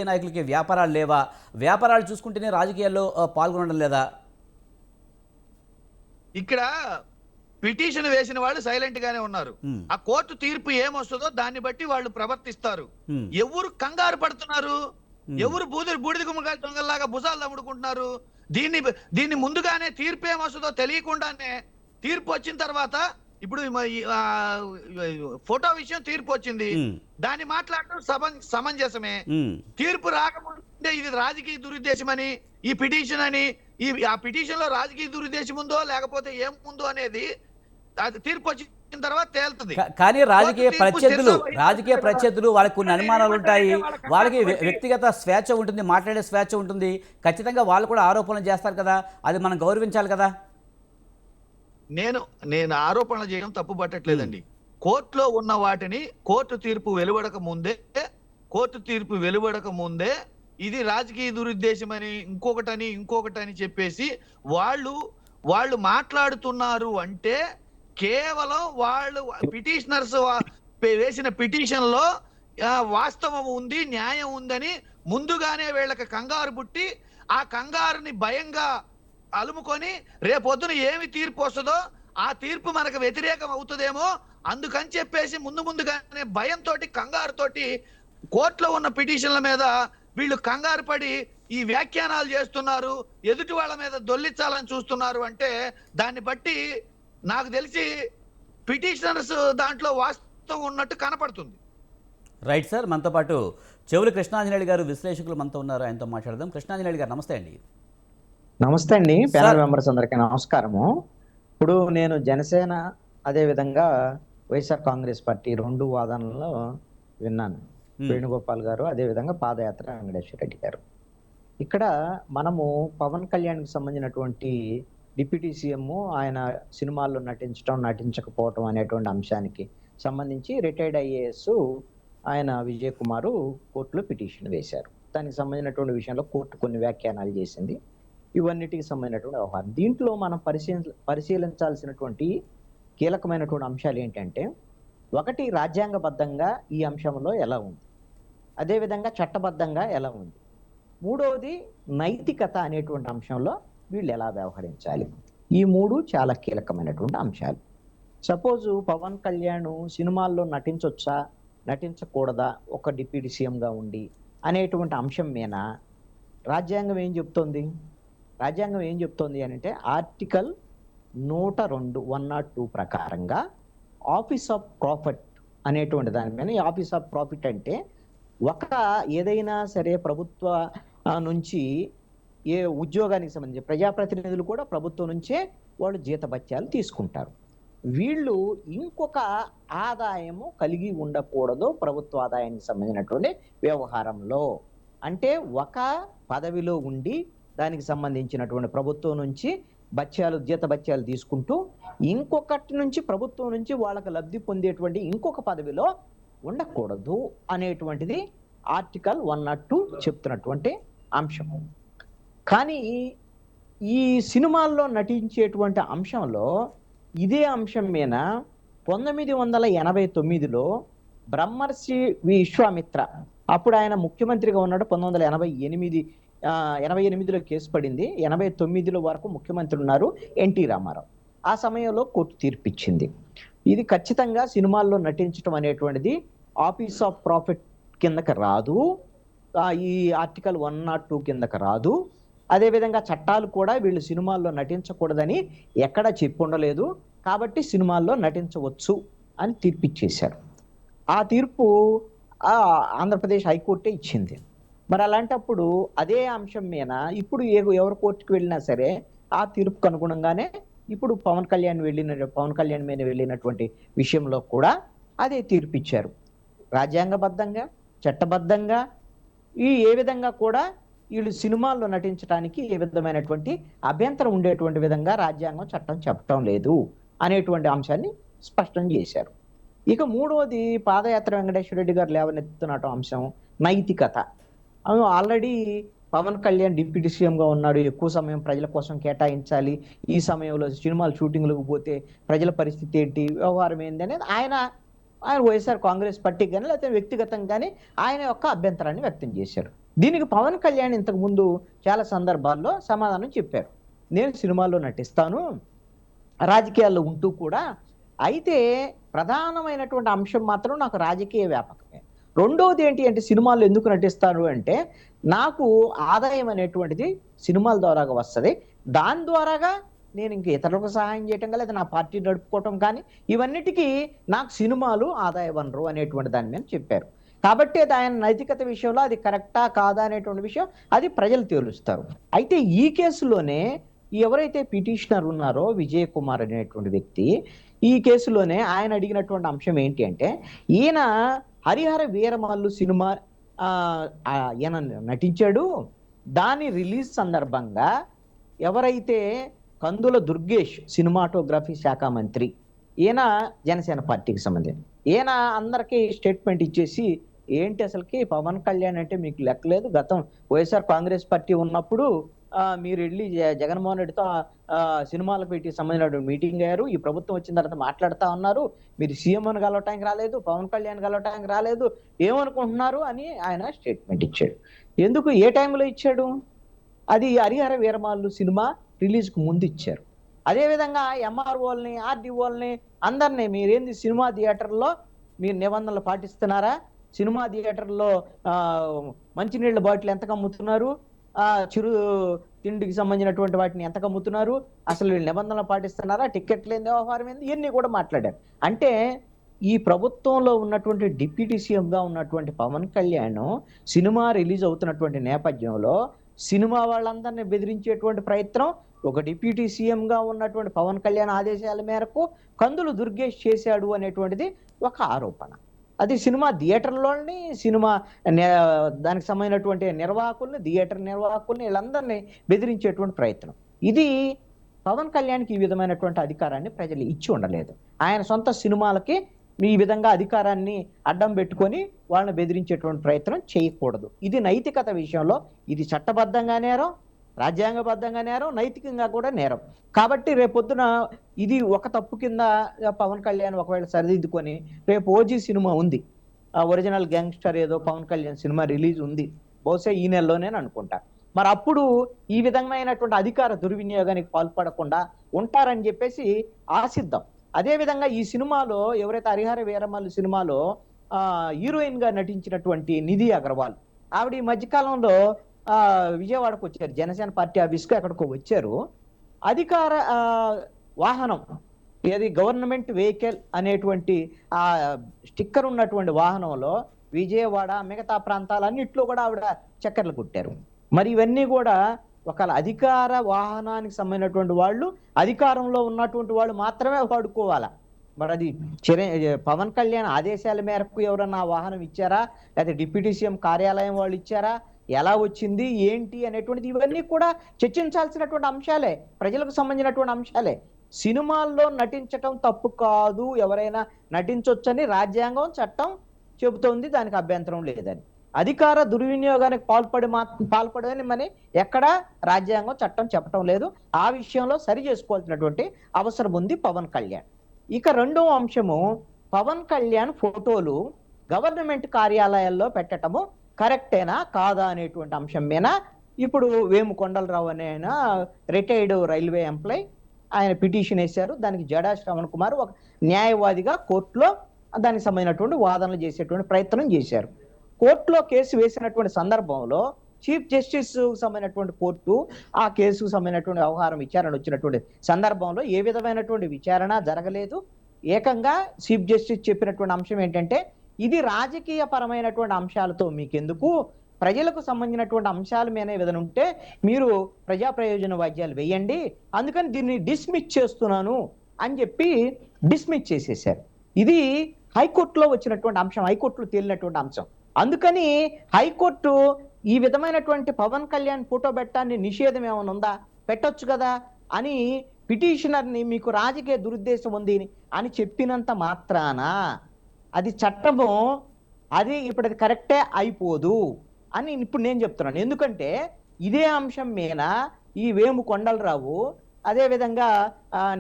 నాయకులకి వ్యాపారాలు లేవా? వ్యాపారాలు చూసుకుంటేనే రాజకీయాల్లో పాల్గొనడం లేదా? ఇక్కడ పిటిషన్ వేసిన వాళ్ళు సైలెంట్ గానే ఉన్నారు. ఆ కోర్టు తీర్పు ఏమొస్తుందో దాన్ని బట్టి వాళ్ళు ప్రవర్తిస్తారు. ఎవరు కంగారు పడుతున్నారు? ఎవరు బూడిద గుమ్మకాయ దొంగల్లాగా భుజాలు తమ్ముడుకుంటున్నారు? దీన్ని ముందుగానే తీర్పు ఏమొస్తుందో తెలియకుండానే తీర్పు వచ్చిన తర్వాత, ఇప్పుడు ఫోటో విషయం తీర్పు వచ్చింది, దాన్ని మాట్లాడటం సమంజసమే. తీర్పు రాకముందే ఇది రాజకీయ దురుద్దేశమని, ఈ పిటిషన్ అని, ఆ పిటిషన్ లో రాజకీయ దురుద్దేశం ఉందో లేకపోతే ఏముందో అనేది అది తీర్పు వచ్చిన తర్వాత తేలుతుంది. కానీ రాజకీయ ప్రత్యర్థులు వాళ్ళకి కొన్ని అనుమానాలు ఉంటాయి, వాళ్ళకి వ్యక్తిగత స్వేచ్ఛ ఉంటుంది, మాట్లాడే స్వేచ్ఛ ఉంటుంది. ఖచ్చితంగా వాళ్ళు కూడా ఆరోపణలు చేస్తారు కదా, అది మనం గౌరవించాలి కదా. నేను ఆరోపణలు చేయడం తప్పు పట్టట్లేదండి. కోర్టులో ఉన్న వాటిని కోర్టు తీర్పు వెలువడక ముందే ఇది రాజకీయ దురుద్దేశమని ఇంకొకటని చెప్పేసి వాళ్ళు మాట్లాడుతున్నారు అంటే కేవలం వాళ్ళు పిటిషనర్స్ వేసిన పిటిషన్ లో వాస్తవం ఉంది, న్యాయం ఉందని ముందుగానే వీళ్ళకి కంగారు పుట్టి, ఆ కంగారుని భయంగా అలుముకొని రేపొద్దున ఏమి తీర్పు వస్తుందో ఆ తీర్పు మనకు వ్యతిరేకం అవుతుందేమో అందుకని చెప్పేసి ముందుగానే భయంతో కంగారుతోటి కోర్టులో ఉన్న పిటిషన్ల మీద వీళ్ళు కంగారు పడి ఈ వ్యాఖ్యానాలు చేస్తున్నారు, ఎదుటి వాళ్ళ మీద దొల్లించాలని చూస్తున్నారు అంటే దాన్ని బట్టి నాకు తెలిసి పిటిషనర్స్ దాంట్లో వాస్తవం ఉన్నట్టు కనపడుతుంది. రైట్ సార్, మనతో పాటు చెవులు కృష్ణాంజనేయులు గారు విశ్లేషకులు మనతో ఉన్నారు, ఆయనతో మాట్లాడదాం. కృష్ణాంజనేయులు గారు నమస్తే అండి. నమస్తే అండి, ప్యానల్ మెంబర్స్ అందరికీ నమస్కారము. ఇప్పుడు నేను జనసేన అదేవిధంగా వైఎస్ఆర్ కాంగ్రెస్ పార్టీ రెండు వాదనలో విన్నాను. వేణుగోపాల్ గారు అదేవిధంగా పాదయాత్ర వెంకటేశ్వర రెడ్డి గారు. ఇక్కడ మనము పవన్ కళ్యాణ్కి సంబంధించినటువంటి డిప్యూటీ సీఎం ఆయన సినిమాల్లో నటించకపోవటం అనేటువంటి అంశానికి సంబంధించి రిటైర్డ్ ఐఏఎస్ ఆయన విజయ్ కుమార్ కోర్టులో పిటిషన్ వేశారు. దానికి సంబంధించినటువంటి విషయంలో కోర్టు కొన్ని వ్యాఖ్యానాలు చేసింది. ఇవన్నిటికి సంబంధించినటువంటి వ్యవహారం. దీంట్లో మనం పరిశీలించాల్సినటువంటి కీలకమైనటువంటి అంశాలు ఏంటంటే, ఒకటి రాజ్యాంగబద్ధంగా ఈ అంశంలో ఎలా ఉంది, అదేవిధంగా చట్టబద్ధంగా ఎలా ఉంది, మూడవది నైతికత అనేటువంటి అంశంలో వీళ్ళు ఎలా వ్యవహరించాలి. ఈ మూడు చాలా కీలకమైనటువంటి అంశాలు. సపోజు పవన్ కళ్యాణ్ సినిమాల్లో నటించొచ్చా నటించకూడదా ఒక డిప్యూటీ సీఎంగా ఉండి అనేటువంటి అంశం మీద రాజ్యాంగం ఏం చెప్తోంది అని అంటే, ఆర్టికల్ 102 ప్రకారంగా ఆఫీస్ ఆఫ్ అనేటువంటి దాని మీద ఈ ఆఫీస్ ఆఫ్ ప్రాఫిట్ అంటే ఒక ఏదైనా సరే ప్రభుత్వ నుంచి ఏ ఉద్యోగానికి సంబంధించి ప్రజాప్రతినిధులు కూడా ప్రభుత్వం నుంచే వాళ్ళు జీతభత్యాలు తీసుకుంటారు. వీళ్ళు ఇంకొక ఆదాయము కలిగి ఉండకూడదు ప్రభుత్వ ఆదాయానికి సంబంధించినటువంటి వ్యవహారంలో. అంటే ఒక పదవిలో ఉండి దానికి సంబంధించినటువంటి ప్రభుత్వం నుంచి జీతభత్యాలు తీసుకుంటూ ఇంకొకటి నుంచి ప్రభుత్వం నుంచి వాళ్ళకి లబ్ధి పొందేటువంటి ఇంకొక పదవిలో ఉండకూడదు అనేటువంటిది ఆర్టికల్ 102 చెప్తున్నటువంటి అంశం. కానీ ఈ సినిమాల్లో నటించేటువంటి అంశంలో ఇదే అంశం మీద 1989లో బ్రహ్మర్షి విశ్వామిత్ర, అప్పుడు ఆయన ముఖ్యమంత్రిగా ఉన్నాడు. 1988లో కేసు పడింది. 89లో వరకు ముఖ్యమంత్రి ఉన్నారు ఎన్టీ రామారావు. ఆ సమయంలో కోర్టు తీర్పిచ్చింది, ఇది ఖచ్చితంగా సినిమాల్లో నటించడం అనేటువంటిది ఆఫీస్ ఆఫ్ ప్రాఫిట్ కిందకి రాదు, ఈ ఆర్టికల్ 102 కిందకి రాదు. అదేవిధంగా చట్టాలు కూడా వీళ్ళు సినిమాల్లో నటించకూడదని ఎక్కడా చెప్పి ఉండలేదు, కాబట్టి సినిమాల్లో నటించవచ్చు అని తీర్పిచ్చేశారు. ఆ తీర్పు ఆంధ్రప్రదేశ్ హైకోర్టే ఇచ్చింది. మరి అలాంటప్పుడు అదే అంశం మీద ఇప్పుడు ఎవరు కోర్టుకు వెళ్ళినా సరే ఆ తీర్పుకు అనుగుణంగానే ఇప్పుడు పవన్ కళ్యాణ్ మీద వెళ్ళినటువంటి విషయంలో కూడా అదే తీర్పిచ్చారు. రాజ్యాంగబద్ధంగా, చట్టబద్ధంగా ఏ విధంగా కూడా వీళ్ళు సినిమాల్లో నటించడానికి ఏ విధమైనటువంటి అభ్యంతరం ఉండేటువంటి విధంగా రాజ్యాంగం, చట్టం చెప్పటం లేదు అనేటువంటి అంశాన్ని స్పష్టం చేశారు. ఇక మూడవది పాదయాత్ర వెంకటేశ్వర రెడ్డి గారు లేవనెత్తుతున్న అంశం నైతికత. ఆల్రెడీ పవన్ కళ్యాణ్ డిప్యూటీ సీఎంగా ఉన్నాడు, ఎక్కువ సమయం ప్రజల కోసం కేటాయించాలి, ఈ సమయంలో సినిమాలు షూటింగ్లకు పోతే ప్రజల పరిస్థితి ఏంటి, వ్యవహారం ఏంటి అనేది ఆయన వైఎస్ఆర్ కాంగ్రెస్ పార్టీకి కానీ లేకపోతే వ్యక్తిగతంగా కానీ ఆయన యొక్క అభ్యంతరాన్ని వ్యక్తం చేశారు. దీనికి పవన్ కళ్యాణ్ ఇంతకు ముందు చాలా సందర్భాల్లో సమాధానం చెప్పారు, నేను సినిమాల్లో నటిస్తాను, రాజకీయాల్లో ఉంటూ కూడా, అయితే ప్రధానమైనటువంటి అంశం మాత్రం నాకు రాజకీయ వ్యాపకమే. రెండవది ఏంటి అంటే సినిమాల్లో ఎందుకు నటిస్తాను అంటే నాకు ఆదాయం అనేటువంటిది సినిమాల ద్వారాగా వస్తుంది, దాని ద్వారాగా నేను ఇంక ఇతరులకు సహాయం చేయటం కానీ లేదా నా పార్టీ నడుపుకోవటం కానీ ఇవన్నిటికీ నాకు సినిమాలు ఆదాయ వనరు అనేటువంటి దాని మీద చెప్పారు. కాబట్టి ఆయన నైతికత విషయంలో అది కరెక్టా కాదా అనేటువంటి విషయం అది ప్రజలు తేలుస్తారు. అయితే ఈ కేసులోనే ఎవరైతే పిటిషనర్ ఉన్నారో విజయ్ కుమార్ అనేటువంటి వ్యక్తి, ఈ కేసులోనే ఆయన అడిగినటువంటి అంశం ఏంటి అంటే ఈయన హరిహర వీరమల్లు సినిమా ఈయన నటించాడు, దాని రిలీజ్ సందర్భంగా ఎవరైతే కందుల దుర్గేష్ సినిమాటోగ్రఫీ శాఖ మంత్రి, ఈయన జనసేన పార్టీకి సంబంధించి, ఈయన అందరికీ స్టేట్మెంట్ ఇచ్చేసి ఏంటి అసలుకి పవన్ కళ్యాణ్ అంటే మీకు లెక్కలేదు, గతం వైఎస్ఆర్ కాంగ్రెస్ పార్టీ ఉన్నప్పుడు మీరు వెళ్ళి జగన్మోహన్ రెడ్డితో సినిమాలకు పెట్టి సంబంధించిన మీటింగ్ అయ్యారు, ఈ ప్రభుత్వం వచ్చిన తర్వాత మాట్లాడుతూ ఉన్నారు, మీరు సీఎంను కలవటానికి రాలేదు, పవన్ కళ్యాణ్ కలవటానికి రాలేదు, ఏమనుకుంటున్నారు అని ఆయన స్టేట్మెంట్ ఇచ్చాడు. ఎందుకు, ఏ టైంలో ఇచ్చాడు? అది హరిహర వీరమల్లు సినిమా రిలీజ్కు ముందు ఇచ్చారు. అదేవిధంగా ఎంఆర్ఓల్ని, ఆర్డీఓల్ని అందరినీ మీరేంది సినిమా థియేటర్లో మీరు నిబంధనలు పాటిస్తున్నారా, సినిమా థియేటర్లో మంచినీళ్ళ బాటిల్ ఎంతకు అమ్ముతున్నారు, చిరు తిండికి సంబంధించినటువంటి వాటిని ఎంతకు అమ్ముతున్నారు, అసలు వీళ్ళు నిబంధనలు పాటిస్తున్నారా, టికెట్ లేని వ్యవహారం ఏంది, ఇవన్నీ కూడా మాట్లాడారు. అంటే ఈ ప్రభుత్వంలో ఉన్నటువంటి డిప్యూటీ సీఎంగా ఉన్నటువంటి పవన్ కళ్యాణ్ సినిమా రిలీజ్ అవుతున్నటువంటి నేపథ్యంలో సినిమా వాళ్ళందరినీ బెదిరించేటువంటి ప్రయత్నం ఒక డిప్యూటీ సీఎంగా ఉన్నటువంటి పవన్ కళ్యాణ్ ఆదేశాల మేరకు కందులు దుర్గేష్ చేశాడు అనేటువంటిది ఒక ఆరోపణ. అది సినిమా థియేటర్లోని దానికి సంబంధించినటువంటి నిర్వాహకుల్ని, థియేటర్ నిర్వాహకుల్ని వీళ్ళందరినీ బెదిరించేటువంటి ప్రయత్నం. ఇది పవన్ కళ్యాణ్కి ఈ విధమైనటువంటి అధికారాన్ని ప్రజలు ఇచ్చి ఉండలేదు. ఆయన సొంత సినిమాలకి ఈ విధంగా అధికారాన్ని అడ్డం పెట్టుకొని వాళ్ళని బెదిరించేటువంటి ప్రయత్నం చేయకూడదు. ఇది నైతికత విషయంలో ఇది చట్టబద్ధంగా నేరం, రాజ్యాంగబద్ధంగా నేరం, నైతికంగా కూడా నేరం. కాబట్టి రేపొద్దున ఇది ఒక తప్పు కింద పవన్ కళ్యాణ్ ఒకవేళ సరిదిద్దుకొని రేపు ఓజీ సినిమా ఉంది, ఒరిజినల్ గ్యాంగ్స్టర్ ఏదో పవన్ కళ్యాణ్ సినిమా రిలీజ్ ఉంది, బహుశా ఈ నెలలోనే అనుకుంటా. మరి అప్పుడు ఈ విధమైనటువంటి అధికార దుర్వినియోగానికి పాల్పడకుండా ఉంటారని చెప్పేసి ఆశిద్దాం. అదేవిధంగా ఈ సినిమాలో ఎవరైతే హరిహర వీరమల్లు సినిమాలో హీరోయిన్ గా నటించినటువంటి నిధి అగర్వాల్, ఆవిడ ఈ మధ్యకాలంలో విజయవాడకు వచ్చారు, జనసేన పార్టీ ఆఫీస్కి అక్కడికి వచ్చారు. అధికార వాహనం ఏది గవర్నమెంట్ వెహికల్ అనేటువంటి ఆ స్టిక్కర్ ఉన్నటువంటి వాహనంలో విజయవాడ మిగతా ప్రాంతాలన్నిట్లో కూడా ఆవిడ చక్కర్లు కొట్టారు. మరి ఇవన్నీ కూడా ఒక అధికార వాహనానికి సంబంధించినటువంటి వాళ్ళు, అధికారంలో ఉన్నటువంటి వాళ్ళు మాత్రమే వాడుకోవాలా. మరి అది పవన్ కళ్యాణ్ ఆదేశాల మేరకు ఎవరన్నా ఆ వాహనం ఇచ్చారా, లేదా డిప్యూటీ సీఎం కార్యాలయం వాళ్ళు ఇచ్చారా, ఎలా వచ్చింది ఏంటి అనేటువంటిది ఇవన్నీ కూడా చర్చించాల్సినటువంటి అంశాలే, ప్రజలకు సంబంధించినటువంటి అంశాలే. సినిమాల్లో నటించటం తప్పు కాదు, ఎవరైనా నటించొచ్చని రాజ్యాంగం చట్టం చెబుతోంది, దానికి అభ్యంతరం లేదని. అధికార దుర్వినియోగానికి పాల్పడని మరి ఎక్కడ రాజ్యాంగం చట్టం చెప్పటం లేదు. ఆ విషయంలో సరి చేసుకోవాల్సినటువంటి అవసరం ఉంది పవన్ కళ్యాణ్. ఇక రెండవ అంశము, పవన్ కళ్యాణ్ ఫోటోలు గవర్నమెంట్ కార్యాలయాల్లో పెట్టటము కరెక్టేనా కాదా అనేటువంటి అంశం మీద ఇప్పుడు వేము కొండలరావు అనే ఆయన రిటైర్డ్ రైల్వే ఎంప్లాయ్, ఆయన పిటిషన్ వేశారు. దానికి జడా శ్రవణ్ కుమార్ ఒక న్యాయవాదిగా కోర్టులో దానికి సంబంధించినటువంటి వాదనలు చేసేటువంటి ప్రయత్నం చేశారు. కోర్టులో కేసు వేసినటువంటి సందర్భంలో చీఫ్ జస్టిస్ సంబంధించినటువంటి కోర్టు ఆ కేసుకు సంబంధించినటువంటి వ్యవహారం విచారణ వచ్చినటువంటి సందర్భంలో ఏ విధమైనటువంటి విచారణ జరగలేదు. ఏకంగా చీఫ్ జస్టిస్ చెప్పినటువంటి అంశం ఏంటంటే, ఇది రాజకీయ పరమైనటువంటి అంశాలతో మీకెందుకు, ప్రజలకు సంబంధించినటువంటి అంశాల మీద ఏదైనా ఉంటే మీరు ప్రజా ప్రయోజన వాద్యాలు వేయండి, అందుకని దీన్ని డిస్మిస్ చేస్తున్నాను అని చెప్పి డిస్మిస్ చేసేసారు. ఇది హైకోర్టులో వచ్చినటువంటి అంశం, హైకోర్టులో తేలినటువంటి అంశం. అందుకని హైకోర్టు ఈ విధమైనటువంటి పవన్ కళ్యాణ్ ఫోటో పెట్టాన్ని నిషేధం ఏమైనా ఉందా, పెట్టొచ్చు కదా అని పిటిషనర్ని మీకు రాజకీయ దురుద్దేశం ఉంది అని చెప్పినంత మాత్రాన అది చట్టము, అది ఇప్పుడు అది కరెక్టే అయిపోదు అని ఇప్పుడు నేను చెప్తున్నాను. ఎందుకంటే ఇదే అంశం మీద ఈ వేము కొండలరావు, అదేవిధంగా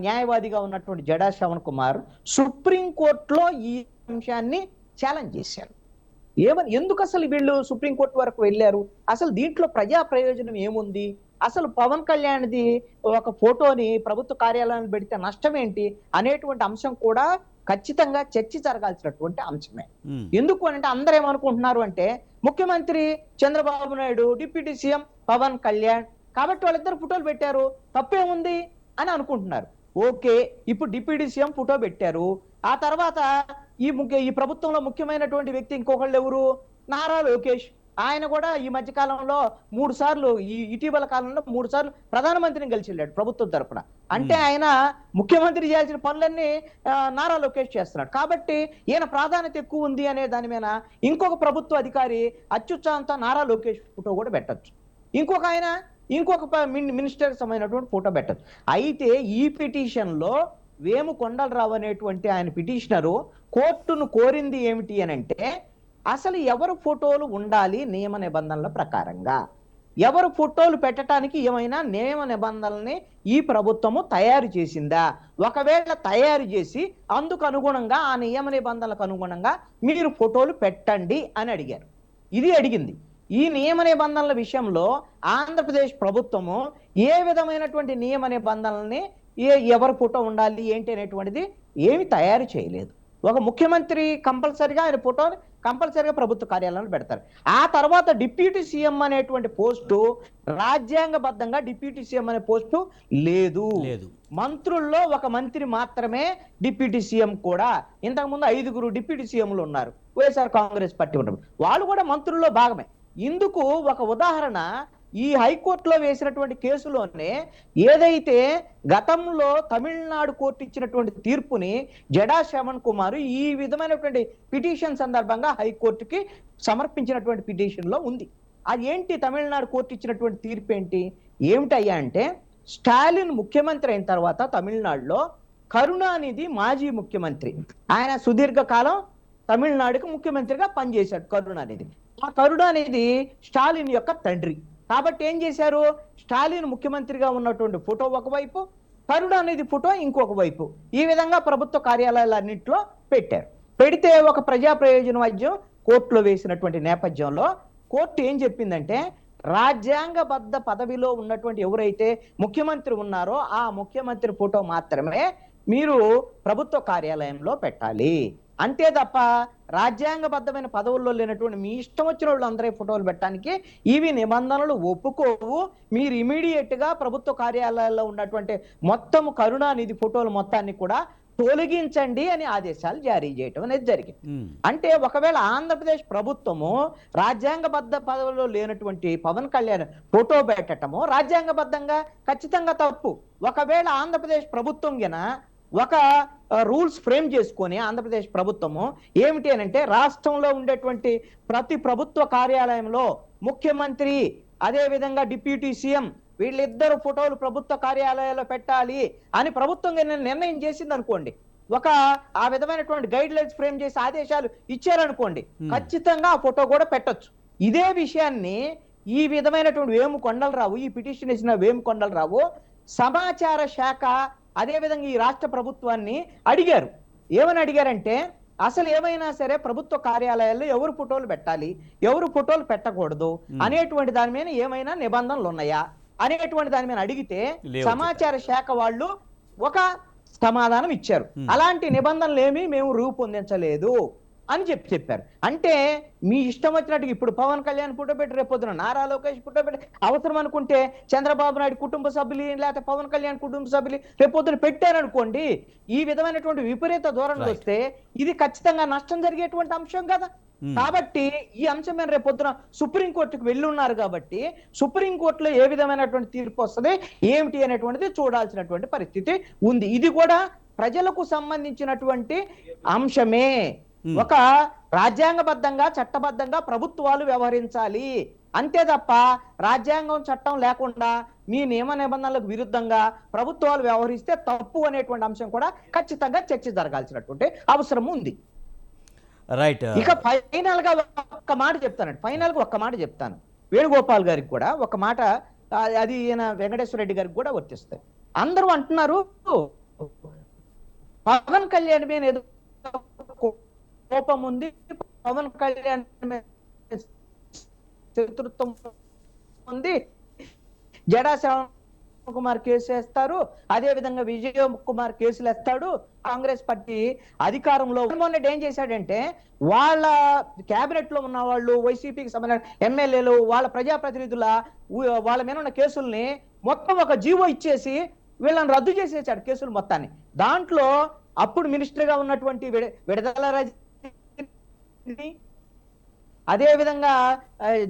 న్యాయవాదిగా ఉన్నటువంటి జడా శ్రవణ్ కుమార్ సుప్రీంకోర్టులో ఈ అంశాన్ని ఛాలెంజ్ చేశారు. ఎందుకు అసలు వీళ్ళు సుప్రీంకోర్టు వరకు వెళ్ళారు, అసలు దీంట్లో ప్రజా ప్రయోజనం ఏముంది, అసలు పవన్ కళ్యాణ్ది ఒక ఫోటోని ప్రభుత్వ కార్యాలయాన్ని పెడితే నష్టం ఏంటి అనేటువంటి అంశం కూడా ఖచ్చితంగా చర్చ జరగాల్సినటువంటి అంశమే. ఎందుకు అంటే అందరూ ఏమనుకుంటున్నారు అంటే, ముఖ్యమంత్రి చంద్రబాబు నాయుడు, డిప్యూటీ సీఎం పవన్ కళ్యాణ్, కాబట్టి వాళ్ళిద్దరు ఫోటోలు పెట్టారు, తప్పేముంది అని అనుకుంటున్నారు. ఓకే, ఇప్పుడు డిప్యూటీ సీఎం ఫోటో పెట్టారు, ఆ తర్వాత ఈ ప్రభుత్వంలో ముఖ్యమైనటువంటి వ్యక్తి ఇంకొకళ్ళు ఎవరు, నారా లోకేష్. ఆయన కూడా ఈ మధ్య కాలంలో 3 సార్లు, ఇటీవల కాలంలో 3 సార్లు ప్రధానమంత్రిని కలిసి వెళ్ళాడు ప్రభుత్వం తరపున. అంటే ఆయన ముఖ్యమంత్రి చేయాల్సిన పనులన్నీ నారా లోకేష్ చేస్తున్నాడు. కాబట్టి ఈయన ప్రాధాన్యత ఎక్కువ ఉంది అనే దాని మీద ఇంకొక ప్రభుత్వ అధికారి అత్యుత్సాహంతో నారా లోకేష్ ఫోటో కూడా పెట్టచ్చు, ఇంకొక మినిస్టర్కి సంబంధించినటువంటి ఫోటో పెట్టచ్చు. అయితే ఈ పిటిషన్లో వేము కొండలరావు అనేటువంటి ఆయన పిటిషనరు కోర్టును కోరింది ఏమిటి అని అంటే, అసలు ఎవరు ఫోటోలు ఉండాలి నియమ నిబంధనల ప్రకారంగా, ఎవరు ఫోటోలు పెట్టడానికి ఏమైనా నియమ నిబంధనల్ని ఈ ప్రభుత్వము తయారు చేసిందా, ఒకవేళ తయారు చేసి అందుకు అనుగుణంగా ఆ నియమ నిబంధనలకు అనుగుణంగా మీరు ఫోటోలు పెట్టండి అని అడిగారు. ఇది అడిగింది. ఈ నియమ నిబంధనల విషయంలో ఆంధ్రప్రదేశ్ ప్రభుత్వము ఏ విధమైనటువంటి నియమ నిబంధనల్ని, ఎవరు ఫోటో ఉండాలి ఏంటి అనేటువంటిది ఏమి తయారు చేయలేదు. ఒక ముఖ్యమంత్రి కంపల్సరిగా ఆయన ఫోటోని కంపల్సరిగా ప్రభుత్వ కార్యాలయంలో పెడతారు. ఆ తర్వాత డిప్యూటీ సీఎం అనేటువంటి పోస్టు రాజ్యాంగబద్ధంగా డిప్యూటీ సీఎం అనే పోస్టు లేదు. మంత్రుల్లో ఒక మంత్రి మాత్రమే డిప్యూటీ సీఎం. కూడా ఇంతకుముందు 5 డిప్యూటీ సీఎంలు ఉన్నారు వైఎస్ఆర్ కాంగ్రెస్ పార్టీ ఉన్నప్పుడు, వాళ్ళు కూడా మంత్రుల్లో భాగమే. ఇందుకు ఒక ఉదాహరణ, ఈ హైకోర్టులో వేసినటువంటి కేసులోనే ఏదైతే గతంలో తమిళనాడు కోర్టు ఇచ్చినటువంటి తీర్పుని జడా శ్రవణ్ కుమార్ ఈ విధమైనటువంటి పిటిషన్ సందర్భంగా హైకోర్టుకి సమర్పించినటువంటి పిటిషన్ లో ఉంది. అది ఏంటి, తమిళనాడు కోర్టు ఇచ్చినటువంటి తీర్పు ఏమిటయ్యా అంటే, స్టాలిన్ ముఖ్యమంత్రి అయిన తర్వాత తమిళనాడులో కరుణానిధి మాజీ ముఖ్యమంత్రి, ఆయన సుదీర్ఘకాలం తమిళనాడుకి ముఖ్యమంత్రిగా పనిచేశాడు కరుణానిధి. ఆ కరుణానిధి స్టాలిన్ యొక్క తండ్రి. కాబట్టి ఏం చేశారు, స్టాలిన్ ముఖ్యమంత్రిగా ఉన్నటువంటి ఫోటో ఒకవైపు, కరుణానిధి ఫోటో ఇంకొక వైపు, ఈ విధంగా ప్రభుత్వ కార్యాలయాలన్నింటిలో పెట్టారు. పెడితే ఒక ప్రజా ప్రయోజన వాద్యం కోర్టులో వేసినటువంటి నేపథ్యంలో కోర్టు ఏం చెప్పిందంటే, రాజ్యాంగబద్ధ పదవిలో ఉన్నటువంటి ఎవరైతే ముఖ్యమంత్రి ఉన్నారో ఆ ముఖ్యమంత్రి ఫోటో మాత్రమే మీరు ప్రభుత్వ కార్యాలయంలో పెట్టాలి. అంతే తప్ప రాజ్యాంగబద్ధమైన పదవుల్లో లేనటువంటి మీ ఇష్టం వచ్చిన వాళ్ళు అందరి ఫోటోలు పెట్టడానికి ఇవి నిబంధనలు ఒప్పుకోవు. మీరు ఇమీడియట్ గా ప్రభుత్వ కార్యాలయాల్లో ఉన్నటువంటి మొత్తం కరుణానిధి ఫోటోలు మొత్తాన్ని కూడా తొలగించండి అని ఆదేశాలు జారీ చేయటం అనేది జరిగింది. అంటే ఒకవేళ ఆంధ్రప్రదేశ్ ప్రభుత్వము రాజ్యాంగబద్ధ పదవుల్లో లేనటువంటి పవన్ కళ్యాణ్ ఫోటో పెట్టటము రాజ్యాంగబద్ధంగా ఖచ్చితంగా తప్పు. ఒకవేళ ఆంధ్రప్రదేశ్ ప్రభుత్వం గిన ఒక రూల్స్ ఫ్రేమ్ చేసుకొని ఆంధ్రప్రదేశ్ ప్రభుత్వము ఏమిటి అంటే రాష్ట్రంలో ఉండేటువంటి ప్రతి ప్రభుత్వ కార్యాలయంలో ముఖ్యమంత్రి అదే విధంగా డిప్యూటీ సీఎం వీళ్ళిద్దరు ఫోటోలు ప్రభుత్వ కార్యాలయాల్లో పెట్టాలి అని ప్రభుత్వం నిర్ణయం చేసింది అనుకోండి, ఒక ఆ విధమైనటువంటి గైడ్ లైన్స్ ఫ్రేమ్ చేసి ఆదేశాలు ఇచ్చారనుకోండి, ఖచ్చితంగా ఆ ఫోటో కూడా పెట్టొచ్చు. ఇదే విషయాన్ని ఈ విధమైనటువంటి వేము కొండలరావు, ఈ పిటిషన్ ఇచ్చిన వేము కొండలరావు సమాచార శాఖ అదే విధంగా ఈ రాష్ట్ర ప్రభుత్వాన్ని అడిగారు. ఏమని అడిగారంటే అసలు ఏమైనా సరే ప్రభుత్వ కార్యాలయాల్లో ఎవరు ఫోటోలు పెట్టాలి, ఎవరు ఫోటోలు పెట్టకూడదు అనేటువంటి దాని మీద ఏమైనా నిబంధనలు ఉన్నాయా అనేటువంటి దాని మీద అడిగితే సమాచార శాఖ వాళ్ళు ఒక సమాధానం ఇచ్చారు. అలాంటి నిబంధనలు ఏమీ మేము రూపొందించలేదు అని చెప్పారు. అంటే మీ ఇష్టం వచ్చినట్టుగా ఇప్పుడు పవన్ కళ్యాణ్ ఫోటో పెట్టి రేపొద్దున నారా లోకేష్ ఫోటో పెట్టి అవసరం అనుకుంటే చంద్రబాబు నాయుడు కుటుంబ సభ్యులు లేకపోతే పవన్ కళ్యాణ్ కుటుంబ సభ్యులు రేపొద్దున పెట్టారనుకోండి, ఈ విధమైనటువంటి విపరీత ధోరణులు వస్తే ఇది ఖచ్చితంగా నష్టం జరిగేటువంటి అంశం కదా. కాబట్టి ఈ అంశం మీద రేపొద్దున సుప్రీంకోర్టుకు వెళ్ళి ఉన్నారు కాబట్టి సుప్రీంకోర్టులో ఏ విధమైనటువంటి తీర్పు వస్తుంది ఏమిటి అనేటువంటిది చూడాల్సినటువంటి పరిస్థితి ఉంది. ఇది కూడా ప్రజలకు సంబంధించినటువంటి అంశమే. ఒక రాజ్యాంగబద్ధంగా చట్టబద్ధంగా ప్రభుత్వాలు వ్యవహరించాలి, అంతే తప్ప రాజ్యాంగం చట్టం లేకుండా మీ నియమ నిబంధనలకు విరుద్ధంగా ప్రభుత్వాలు వ్యవహరిస్తే తప్పు అనేటువంటి అంశం కూడా ఖచ్చితంగా చర్చ జరగాల్సినటువంటి అవసరం ఉంది. రైట్. ఇక ఫైనల్ గా ఒక్క మాట చెప్తానండి, ఫైనల్ గా ఒక్క మాట చెప్తాను. వేణుగోపాల్ గారికి కూడా ఒక మాట, అది ఈయన వెంకటేశ్వర రెడ్డి గారికి కూడా వర్తిస్తాయి. అందరూ అంటున్నారు పవన్ కళ్యాణ్ మీద ఏదో కోపం ఉంది, పవన్ కళ్యాణ్ శత్రుత్వం ఉంది, జడా శ్రవణ్ కుమార్ కేసు వేస్తారు, అదే విధంగా విజయ్ కుమార్ కేసులు వేస్తాడు. కాంగ్రెస్ పార్టీ అధికారంలో జగన్మోహన్ రెడ్డి ఏం చేశాడంటే వాళ్ళ కేబినెట్ లో ఉన్న వాళ్ళు వైసీపీకి సంబంధించిన ఎమ్మెల్యేలు వాళ్ళ ప్రజాప్రతినిధుల వాళ్ళ మీద ఉన్న కేసుల్ని మొత్తం ఒక జీవో ఇచ్చేసి వీళ్ళని రద్దు చేసేసాడు కేసులు మొత్తాన్ని. దాంట్లో అప్పుడు మినిస్టర్ గా ఉన్నటువంటి విడుదల రజని, అదే విధంగా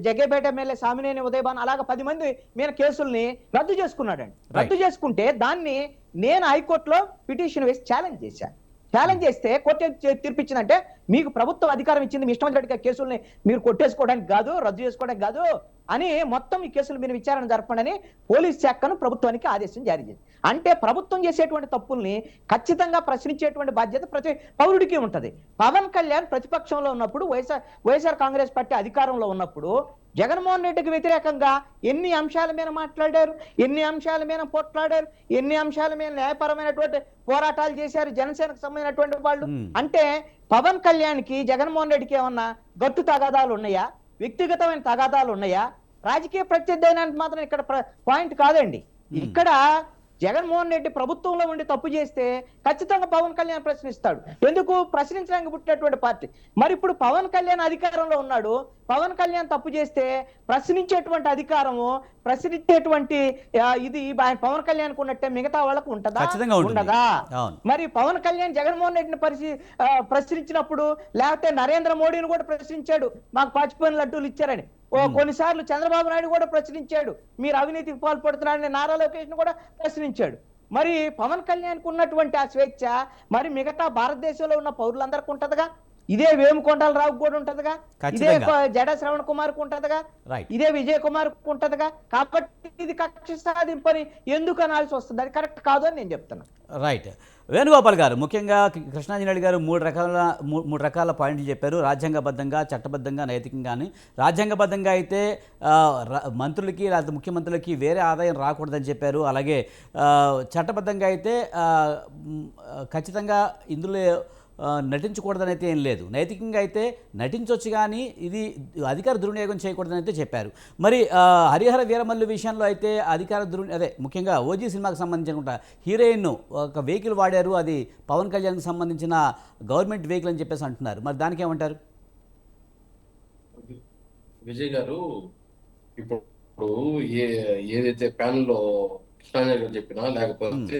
జగ్గేపేట ఎమ్మెల్యే సామినేని ఉదయభాన్ అలాగా 10 మంది మీద కేసుల్ని రద్దు చేసుకున్నాడండి. రద్దు చేసుకుంటే దాన్ని నేను హైకోర్టులో పిటిషన్ వేసి ఛాలెంజ్ చేశాను. ఛాలెంజ్ చేస్తే కోర్టు తీర్పిచ్చిందంటే మీకు ప్రభుత్వం అధికారం ఇచ్చింది మీ ఇష్టం వచ్చినట్టుగా కేసుల్ని మీరు కొట్టేసుకోవడానికి కాదు, రద్దు చేసుకోవడానికి కాదు అని మొత్తం ఈ కేసులు మీరు విచారణ జరపండి పోలీస్ శాఖను ప్రభుత్వానికి ఆదేశం జారీ చేసింది. అంటే ప్రభుత్వం చేసేటువంటి తప్పుల్ని ఖచ్చితంగా ప్రశ్నించేటువంటి బాధ్యత ప్రతి పౌరుడికి ఉంటది. పవన్ కళ్యాణ్ ప్రతిపక్షంలో ఉన్నప్పుడు వైఎస్ఆర్ కాంగ్రెస్ పార్టీ అధికారంలో ఉన్నప్పుడు జగన్మోహన్ రెడ్డికి వ్యతిరేకంగా ఎన్ని అంశాల మీద మాట్లాడారు, ఎన్ని అంశాల మీద పోట్లాడారు, ఎన్ని అంశాల మీద న్యాయపరమైనటువంటి పోరాటాలు చేశారు జనసేనకు సంబంధించినటువంటి వాళ్ళు. అంటే పవన్ కళ్యాణ్ కి జగన్మోహన్ రెడ్డికి ఏమన్నా గట్టు తగాదాలు ఉన్నాయా, వ్యక్తిగతమైన తగాదాలు ఉన్నాయా? రాజకీయ ప్రత్యర్థి మాత్రం ఇక్కడ పాయింట్ కాదండి. ఇక్కడ జగన్మోహన్ రెడ్డి ప్రభుత్వంలో ఉండి తప్పు చేస్తే ఖచ్చితంగా పవన్ కళ్యాణ్ ప్రశ్నిస్తాడు. ఎందుకు? ప్రశ్నించడానికి పుట్టినటువంటి పార్టీ. మరి ఇప్పుడు పవన్ కళ్యాణ్ అధికారంలో ఉన్నాడు, పవన్ కళ్యాణ్ తప్పు చేస్తే ప్రశ్నించేటువంటి అధికారము, ప్రశ్నించేటువంటి ఇది పవన్ కళ్యాణ్ ఉన్నట్టే మిగతా వాళ్ళకు ఉంటదా? ఉండదా? మరి పవన్ కళ్యాణ్ జగన్మోహన్ రెడ్డిని ప్రశ్నించినప్పుడు లేకపోతే నరేంద్ర మోడీని కూడా ప్రశ్నించాడు, మాకు పాచిపోయిన లడ్డూలు ఇచ్చారని. కొన్నిసార్లు చంద్రబాబు నాయుడు కూడా ప్రశ్నించాడు, మీరు అవినీతికి పాల్పడుతున్నారని నారా లోకేష్ కూడా ప్రశ్నించాడు. మరి పవన్ కళ్యాణ్ ఉన్నటువంటి ఆ స్వేచ్ఛ మరి మిగతా భారతదేశంలో ఉన్న పౌరులందరికీ ఉంటదిగా, ఇదే వేముకొండలరావు కూడా ఉంటదిగా, ఇదే జడా శ్రవణ్ కుమార్ కు ఉంటదిగా, ఇదే విజయ్ కుమార్ కు ఉంటదిగా. కాబట్టి ఇది కక్ష సాధింపని ఎందుకు అనాల్సి వస్తుంది? అది కరెక్ట్ కాదు అని నేను చెప్తున్నా. రైట్. వేణుగోపాల్ గారు, ముఖ్యంగా కృష్ణాంజనేయులు గారు మూడు రకాల పాయింట్లు చెప్పారు. రాజ్యాంగబద్ధంగా, చట్టబద్ధంగా, నైతికంగా అని. రాజ్యాంగబద్ధంగా అయితే మంత్రులకి లేకపోతే ముఖ్యమంత్రులకి వేరే ఆదాయం రాకూడదని చెప్పారు. అలాగే చట్టబద్ధంగా అయితే ఖచ్చితంగా ఇందులో నటించకూడదని అయితే ఏం లేదు. నైతికంగా అయితే నటించవచ్చు, కానీ ఇది అధికార దుర్వినియోగం చేయకూడదని అయితే చెప్పారు. మరి హరిహర వీరమల్లు విషయంలో అయితే ముఖ్యంగా ఓజీ సినిమాకి సంబంధించిన హీరోయిన్ ఒక వెహికల్ వాడారు, అది పవన్ కళ్యాణ్కి సంబంధించిన గవర్నమెంట్ వెహికల్ అని చెప్పేసి అంటున్నారు. మరి దానికి ఏమంటారు? విజయ్ గారు, ఇప్పుడు ఏదైతే ప్యానెల్లో కృష్ణారాయణ గారు చెప్పినా లేకపోతే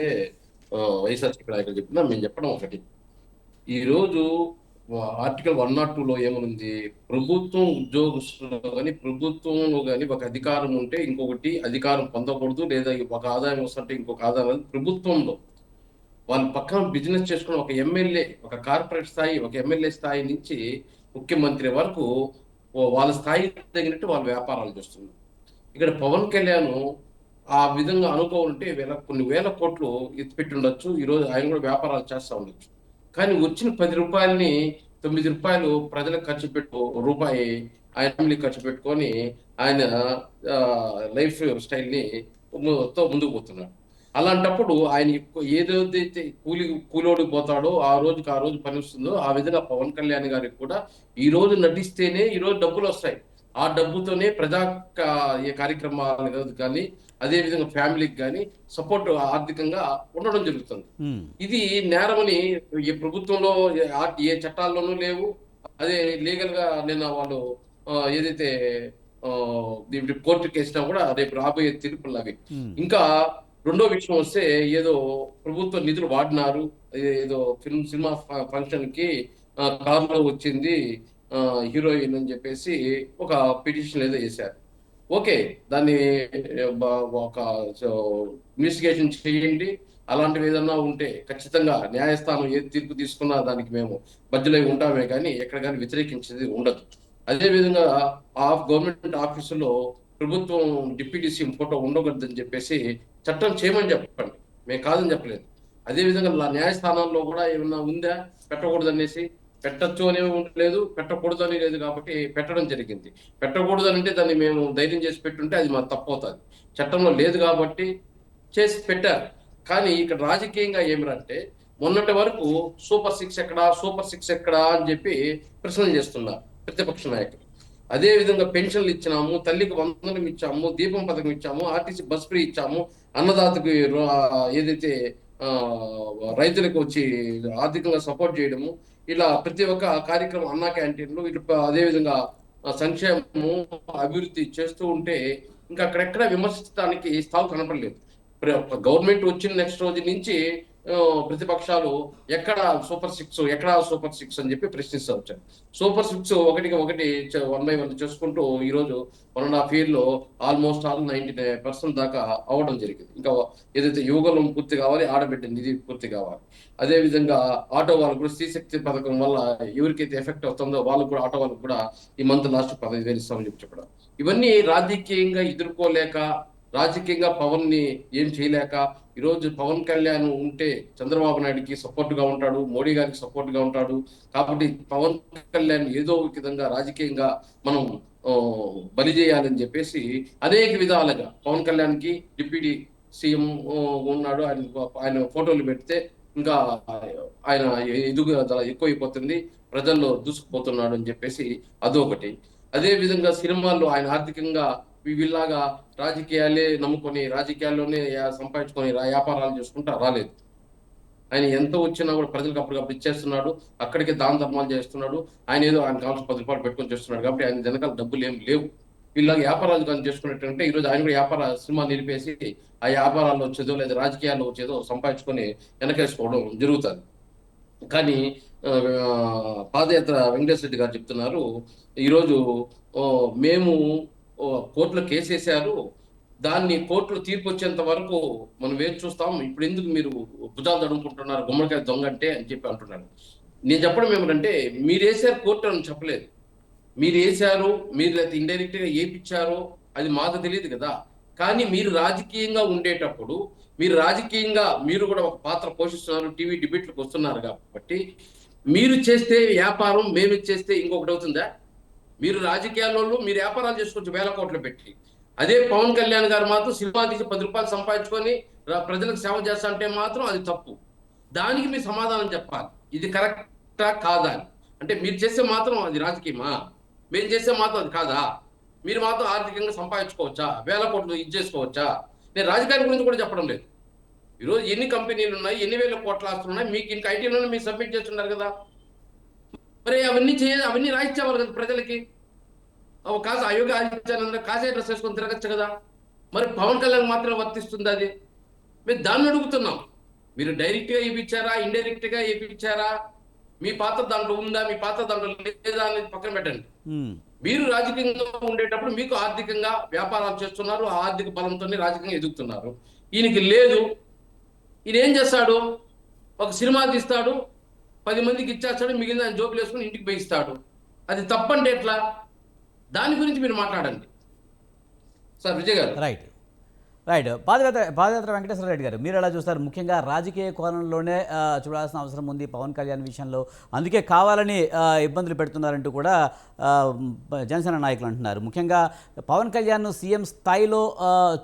వైఎస్ఆర్సీపీ నాయకులు చెప్పినా మేము చెప్పడం ఒకటి. ఈ రోజు ఆర్టికల్ 102లో ఏమనుంది? ప్రభుత్వం ఉద్యోగస్తుల్లో కానీ ప్రభుత్వంలో కానీ ఒక అధికారం ఉంటే ఇంకొకటి అధికారం పొందకూడదు, లేదా ఒక ఆదాయం వస్తుంటే ఇంకొక ఆదాయం. ప్రభుత్వంలో వాళ్ళు పక్కన బిజినెస్ చేసుకుని ఒక ఎమ్మెల్యే, ఒక కార్పొరేట్ స్థాయి, ఒక ఎమ్మెల్యే స్థాయి నుంచి ముఖ్యమంత్రి వరకు వాళ్ళ స్థాయికి తగినట్టు వాళ్ళు వ్యాపారాలు చేస్తున్నారు. ఇక్కడ పవన్ కళ్యాణ్ ఆ విధంగా అనుభవం ఉంటే కొన్ని వేల కోట్లు ఎత్తిపెట్టి ఉండొచ్చు. ఈరోజు ఆయన కూడా వ్యాపారాలు చేస్తూ ఉండొచ్చు. కానీ వచ్చిన 10 రూపాయలని 9 రూపాయలు ప్రజలకు ఖర్చు పెట్టు, రూపాయి ఆయన ఫ్యామిలీ ఖర్చు పెట్టుకొని ఆయన లైఫ్ స్టైల్ని ముందుకు పోతున్నాడు. అలాంటప్పుడు ఆయన ఏదైతే కూలోడు పోతాడో ఆ రోజుకి ఆ రోజు పని వస్తుందో ఆ విధంగా పవన్ కళ్యాణ్ గారికి కూడా ఈ రోజు నటిస్తేనే ఈ రోజు డబ్బులు వస్తాయి. ఆ డబ్బుతోనే ప్రజా కార్యక్రమాలు కానీ అదే విధంగా ఫ్యామిలీకి కానీ సపోర్ట్ ఆర్థికంగా ఉండడం జరుగుతుంది. ఇది నేరమని ఏ ప్రభుత్వంలో ఏ చట్టాల్లోనూ లేవు. అదే లీగల్ గా నిన్న వాళ్ళు ఏదైతే కోర్టు కేసినా కూడా రేపు రాబోయే తీర్పులు అవి. ఇంకా రెండో విషయం వస్తే, ఏదో ప్రభుత్వ నిధులు వాడినారు, ఏదో సినిమా ఫంక్షన్ కి కారులో వచ్చింది హీరోయిన్ అని చెప్పేసి ఒక పిటిషన్ ఏదో చేశారు. ఓకే, దాన్ని ఒక ఇన్వెస్టిగేషన్ చేయండి. అలాంటివి ఏదన్నా ఉంటే ఖచ్చితంగా న్యాయస్థానం ఏది తీర్పు తీసుకున్నా దానికి మేము మధ్యలో ఉంటామే కానీ ఎక్కడ కానీ వ్యతిరేకించేది ఉండదు. అదేవిధంగా గవర్నమెంట్ ఆఫీసులో ప్రభుత్వం డిప్యూటీ సీఎం ఫోటో ఉండకూడదని చెప్పేసి చట్టం చేయమని చెప్పండి, మేము కాదని చెప్పలేదు. అదేవిధంగా న్యాయస్థానాల్లో కూడా ఏమన్నా ఉందా పెట్టకూడదు అనేసి? పెట్టచ్చు అనేవి ఉండలేదు, పెట్టకూడదు అని లేదు, కాబట్టి పెట్టడం జరిగింది. పెట్టకూడదు అంటే దాన్ని మేము ధైర్యం చేసి పెట్టుంటే అది మాకు తప్పు అవుతుంది. చట్టంలో లేదు కాబట్టి చేసి పెట్టారు. కానీ ఇక్కడ రాజకీయంగా ఏమిరంటే మొన్నటి వరకు సూపర్ 6 ఎక్కడా, సూపర్ 6 ఎక్కడా అని చెప్పి ప్రశ్నలు చేస్తున్నారు ప్రతిపక్ష నాయకులు. అదే విధంగా పెన్షన్లు ఇచ్చినాము, తల్లికి వందనం ఇచ్చాము, దీపం పథకం ఇచ్చాము, ఆర్టీసీ బస్ ఫ్రీ ఇచ్చాము, అన్నదాతకు ఏదైతే రైతులకు వచ్చి ఆర్థికంగా సపోర్ట్ చేయడము, ఇలా ప్రతి ఒక్క కార్యక్రమం, అన్నా క్యాంటీన్లు, ఇటు అదేవిధంగా సంక్షేమము అభివృద్ధి చేస్తూ ఉంటే ఇంకా అక్కడెక్కడ విమర్శించడానికి స్థావు కనపడలేదు. గవర్నమెంట్ వచ్చిన నెక్స్ట్ రోజు నుంచి ప్రతిపక్షాలు ఎక్కడ సూపర్ 6 అని చెప్పి ప్రశ్నిస్తూ వచ్చారు. సూపర్ 6 ఒకటికి ఒకటి 1 by 1 చేసుకుంటూ ఈరోజు 1.5 year లో ఆల్మోస్ట్ 99% దాకా అవడం జరిగింది. ఇంకా ఏదైతే యువకులం పూర్తి కావాలి, ఆడబిడ్డ నిధి పూర్తి కావాలి. అదేవిధంగా ఆటో వాళ్ళకు కూడా స్త్రీశక్తి పథకం వల్ల ఎవరికైతే ఎఫెక్ట్ అవుతుందో వాళ్ళకు కూడా, ఆటో వాళ్ళకు కూడా ఈ మంత్ లాస్ట్ 15,000 ఇస్తామని చెప్పడం. ఇవన్నీ రాజకీయంగా ఎదుర్కోలేక, రాజకీయంగా పవన్ ని ఏం చేయలేక ఈరోజు పవన్ కళ్యాణ్ ఉంటే చంద్రబాబు నాయుడుకి సపోర్ట్ గా ఉంటాడు, మోడీ గారికి సపోర్ట్ గా ఉంటాడు. కాబట్టి పవన్ కళ్యాణ్ ఏదో ఒక విధంగా రాజకీయంగా మనం బలి చేయాలని చెప్పేసి అనేక విధాలుగా పవన్ కళ్యాణ్ కి డిప్యూటీ సీఎం ఉన్నాడు, ఆయన ఫోటోలు పెడితే ఇంకా ఆయన ఎదుగుదల ఎక్కువైపోతుంది, ప్రజల్లో దూసుకుపోతున్నాడు అని చెప్పేసి అదొకటి. అదే విధంగా సినిమాల్లో ఆయన ఆర్థికంగా వీళ్ళలాగా రాజకీయాలే నమ్ముకొని రాజకీయాల్లోనే సంపాదించుకొని వ్యాపారాలు చేసుకుంటూ రాలేదు. ఆయన ఎంత వచ్చినా కూడా ప్రజలకు అప్పటికప్పుడు ఇచ్చేస్తున్నాడు, అక్కడికే దాన ధర్మాలు చేస్తున్నాడు. ఆయన ఏదో ఆయన కావాల్సిన 10 రూపాయలు పెట్టుకొని చేస్తున్నాడు కాబట్టి ఆయన వెనకాల డబ్బులు ఏం లేవు. వీళ్ళకి వ్యాపారాలు కానీ చేసుకున్నట్టుంటే ఈరోజు ఆయన కూడా సినిమా నిలిపేసి ఆ వ్యాపారాల్లో వచ్చేదో లేదా రాజకీయాల్లో వచ్చేదో సంపాదించుకొని వెనకేసుకోవడం జరుగుతుంది. కానీ పాదయాత్ర వెంకటేశ్వర రెడ్డి గారు చెప్తున్నారు, ఈరోజు మేము కోర్టులో కేసు వేశారు, దాన్ని కోర్టులో తీర్పు వచ్చేంత వరకు మనం వేచి చూస్తాం, ఇప్పుడు ఎందుకు మీరు భుజాలు తడుముకుంటున్నారు, గుమ్మడికాయ దొంగ అంటే అని చెప్పి అంటున్నాడు. నేను చెప్పడం ఏమిటంటే, మీరు వేసారు కోర్టు అని చెప్పలేదు, మీరు వేసారు, మీరు లేకపోతే ఇండైరెక్ట్ గా ఏపిచ్చారో అది మాకు తెలియదు కదా. కానీ మీరు రాజకీయంగా ఉండేటప్పుడు మీరు కూడా ఒక పాత్ర పోషిస్తున్నారు, టీవీ డిబేట్లకు వస్తున్నారు కాబట్టి మీరు చేస్తే వ్యాపారం, మేము చేస్తే ఇంకొకటి అవుతుందా? మీరు రాజకీయాల్లో మీరు వ్యాపారాలు చేసుకోవచ్చు 1000 కోట్లు పెట్టి. అదే పవన్ కళ్యాణ్ గారు మాత్రం సినిమా తీసి 10 రూపాయలు సంపాదించుకొని ప్రజలకు సేవ చేస్తా అంటే మాత్రం అది తప్పు. దానికి మీరు సమాధానం చెప్పాలి. ఇది కరెక్ట్ కరెక్టా కాదా అని. అంటే మీరు చేస్తే మాత్రం అది రాజకీయమా, మేము చేస్తే మాత్రం అది కాదా? మీరు మాత్రం ఆర్థికంగా సంపాదించుకోవచ్చా, వేల కోట్లు ఇది చేసుకోవచ్చా? నేను రాజకీయాల గురించి కూడా చెప్పడం లేదు. ఈరోజు ఎన్ని కంపెనీలు ఉన్నాయి, ఎన్ని వేల కోట్ల ఆస్తులు ఉన్నాయి, మీకు ఇంకా ఐటీలోనే మీరు సబ్మిట్ చేస్తున్నారు కదా. మరి అవన్నీ రాయించేవాళ్ళు కదా ప్రజలకి. కాదు అయోగ్య ఆదిత్యానంద కాసే డ్రెస్ వేసుకొని తిరగచ్చు కదా. మరి పవన్ కళ్యాణ్ మాత్రం వర్తిస్తుంది అది? మేము దాన్ని అడుగుతున్నాం. మీరు డైరెక్ట్గా ఇప్పించారా, ఇండైరెక్ట్గా ఇప్పించారా, మీ పాత్ర దాంట్లో ఉందా, మీ పాత్ర దాంట్లో లేదా అనేది పక్కన పెట్టండి. మీరు రాజకీయంగా ఉండేటప్పుడు మీకు ఆర్థికంగా వ్యాపారాలు చేస్తున్నారు, ఆ ఆర్థిక బలంతోనే రాజకీయంగా ఎదుగుతున్నారు. ఈయనకి లేదు. ఈయన ఏం చేస్తాడు? ఒక సినిమా తీస్తాడు, 10 మందికి ఇచ్చేస్తాడు, మిగిలిన జోకులు వేసుకుని ఇంటికి పోయిస్తాడు. అది తప్పంటే ఎట్లా? దాని గురించి మీరు మాట్లాడండి సార్. విజయ్ గారు. రైట్. పాదయాత్ర వెంకటేశ్వర రెడ్డి గారు, మీరు ఎలా చూస్తారు? ముఖ్యంగా రాజకీయ కోణంలోనే చూడాల్సిన అవసరం ఉంది పవన్ కళ్యాణ్ విషయంలో, అందుకే కావాలని ఇబ్బందులు పెడుతున్నారంటూ కూడా జనసేన నాయకులు అంటున్నారు. ముఖ్యంగా పవన్ కళ్యాణ్ సీఎం స్థాయిలో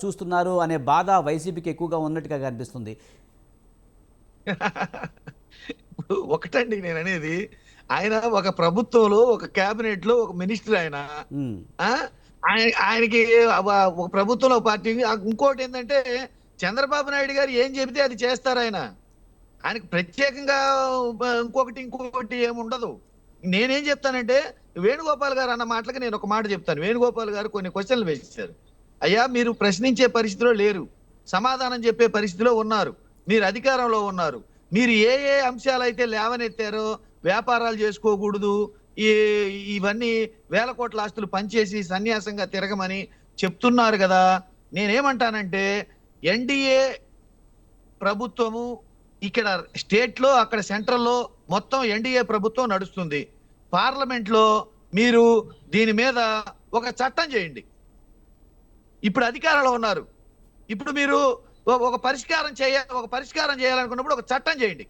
చూస్తున్నారు అనే బాధ వైసీపీకి ఎక్కువగా ఉన్నట్టుగా కనిపిస్తుంది. ఇప్పుడు ఒకటండి నేను అనేది, ఆయన ఒక ప్రభుత్వంలో ఒక కేబినెట్ లో ఒక మినిస్టర్ ఆయన, ఆయనకి ఒక ప్రభుత్వంలో పార్టీ. ఇంకోటి ఏంటంటే చంద్రబాబు నాయుడు గారు ఏం చెబితే అది చేస్తారు. ఆయనకు ప్రత్యేకంగా ఇంకొకటి ఏముండదు. నేనేం చెప్తానంటే, వేణుగోపాల్ గారు అన్న మాటలకి నేను ఒక మాట చెప్తాను. వేణుగోపాల్ గారు కొన్ని క్వశ్చన్లు వేశారు. అయ్యా, మీరు ప్రశ్నించే పరిస్థితిలో లేరు, సమాధానం చెప్పే పరిస్థితిలో ఉన్నారు, మీరు అధికారంలో ఉన్నారు. మీరు ఏ అంశాలు అయితే లేవనెత్తారో, వ్యాపారాలు చేసుకోకూడదు, ఇవన్నీ వేల కోట్ల ఆస్తులు పనిచేసి సన్యాసంగా తిరగమని చెప్తున్నారు కదా. నేనేమంటానంటే, ఎన్డీఏ ప్రభుత్వము ఇక్కడ స్టేట్ లో, అక్కడ సెంట్రల్ లో మొత్తం ఎన్డీఏ ప్రభుత్వం నడుస్తుంది. పార్లమెంట్ లో మీరు దీని మీద ఒక చట్టం చేయండి. ఇప్పుడు అధికారంలో ఉన్నారు, ఇప్పుడు మీరు ఒక పరిష్కారం చేయాలనుకున్నప్పుడు ఒక చట్టం చేయండి.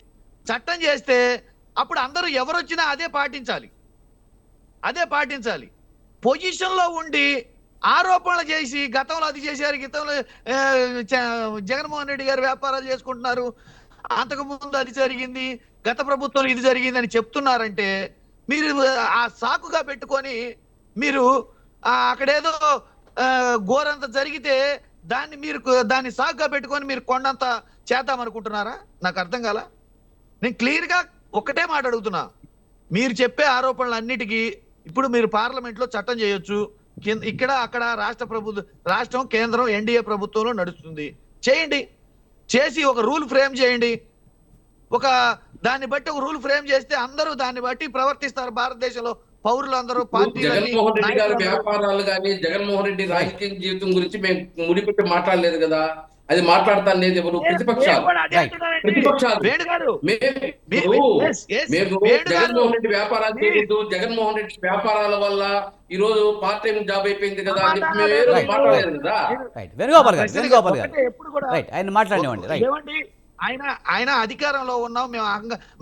చట్టం చేస్తే అప్పుడు అందరూ ఎవరు వచ్చినా అదే పాటించాలి. పొజిషన్ లో ఉండి ఆరోపణలు చేసి గతంలో అది చేశారు, గతంలో జగన్మోహన్ రెడ్డి గారు వ్యాపారాలు చేసుకుంటున్నారు, అంతకు ముందు అది జరిగింది, గత ప్రభుత్వంలో ఇది జరిగింది అని చెప్తున్నారంటే, మీరు ఆ సాకుగా పెట్టుకొని మీరు అక్కడేదో ఘోరంత జరిగితే దాన్ని సాకుగా పెట్టుకొని మీరు కొండంత చేద్దామనుకుంటున్నారా? నాకు అర్థం కాల. నేను క్లియర్ గా ఒక్కటే మాట అడుగుతున్నా. మీరు చెప్పే ఆరోపణలన్నిటికీ ఇప్పుడు మీరు పార్లమెంట్ లో చట్టం చేయొచ్చు. ఇక్కడ అక్కడ రాష్ట్రం కేంద్రం ఎన్డీఏ ప్రభుత్వంలో నడుస్తుంది. చేయండి, చేసి ఒక రూల్ ఫ్రేమ్ చేయండి. దాన్ని బట్టి ఒక రూల్ ఫ్రేమ్ చేస్తే అందరూ దాన్ని బట్టి ప్రవర్తిస్తారు. భారతదేశంలో పౌరులందరూ, జగన్మోహన్ రెడ్డి గారి వ్యాపారాలు కానీ, జగన్మోహన్ రెడ్డి రాజకీయ జీవితం గురించి మేము ముడిపెట్టి మాట్లాడలేదు కదా. అది మాట్లాడతాను లేదు ఎవరు? ప్రతిపక్షాలు. జగన్మోహన్ రెడ్డి వ్యాపారాలు చేయలేదు, జగన్మోహన్ రెడ్డి వ్యాపారాల వల్ల ఈ రోజు పార్ట్ టైం జాబ్ అయిపోయింది కదా అని చెప్పి మేము మాట్లాడలేదు కదా. వేణుగోపాల్ గారు ఆయన మాట్లాడేవండి. ఆయన అధికారంలో ఉన్నాం,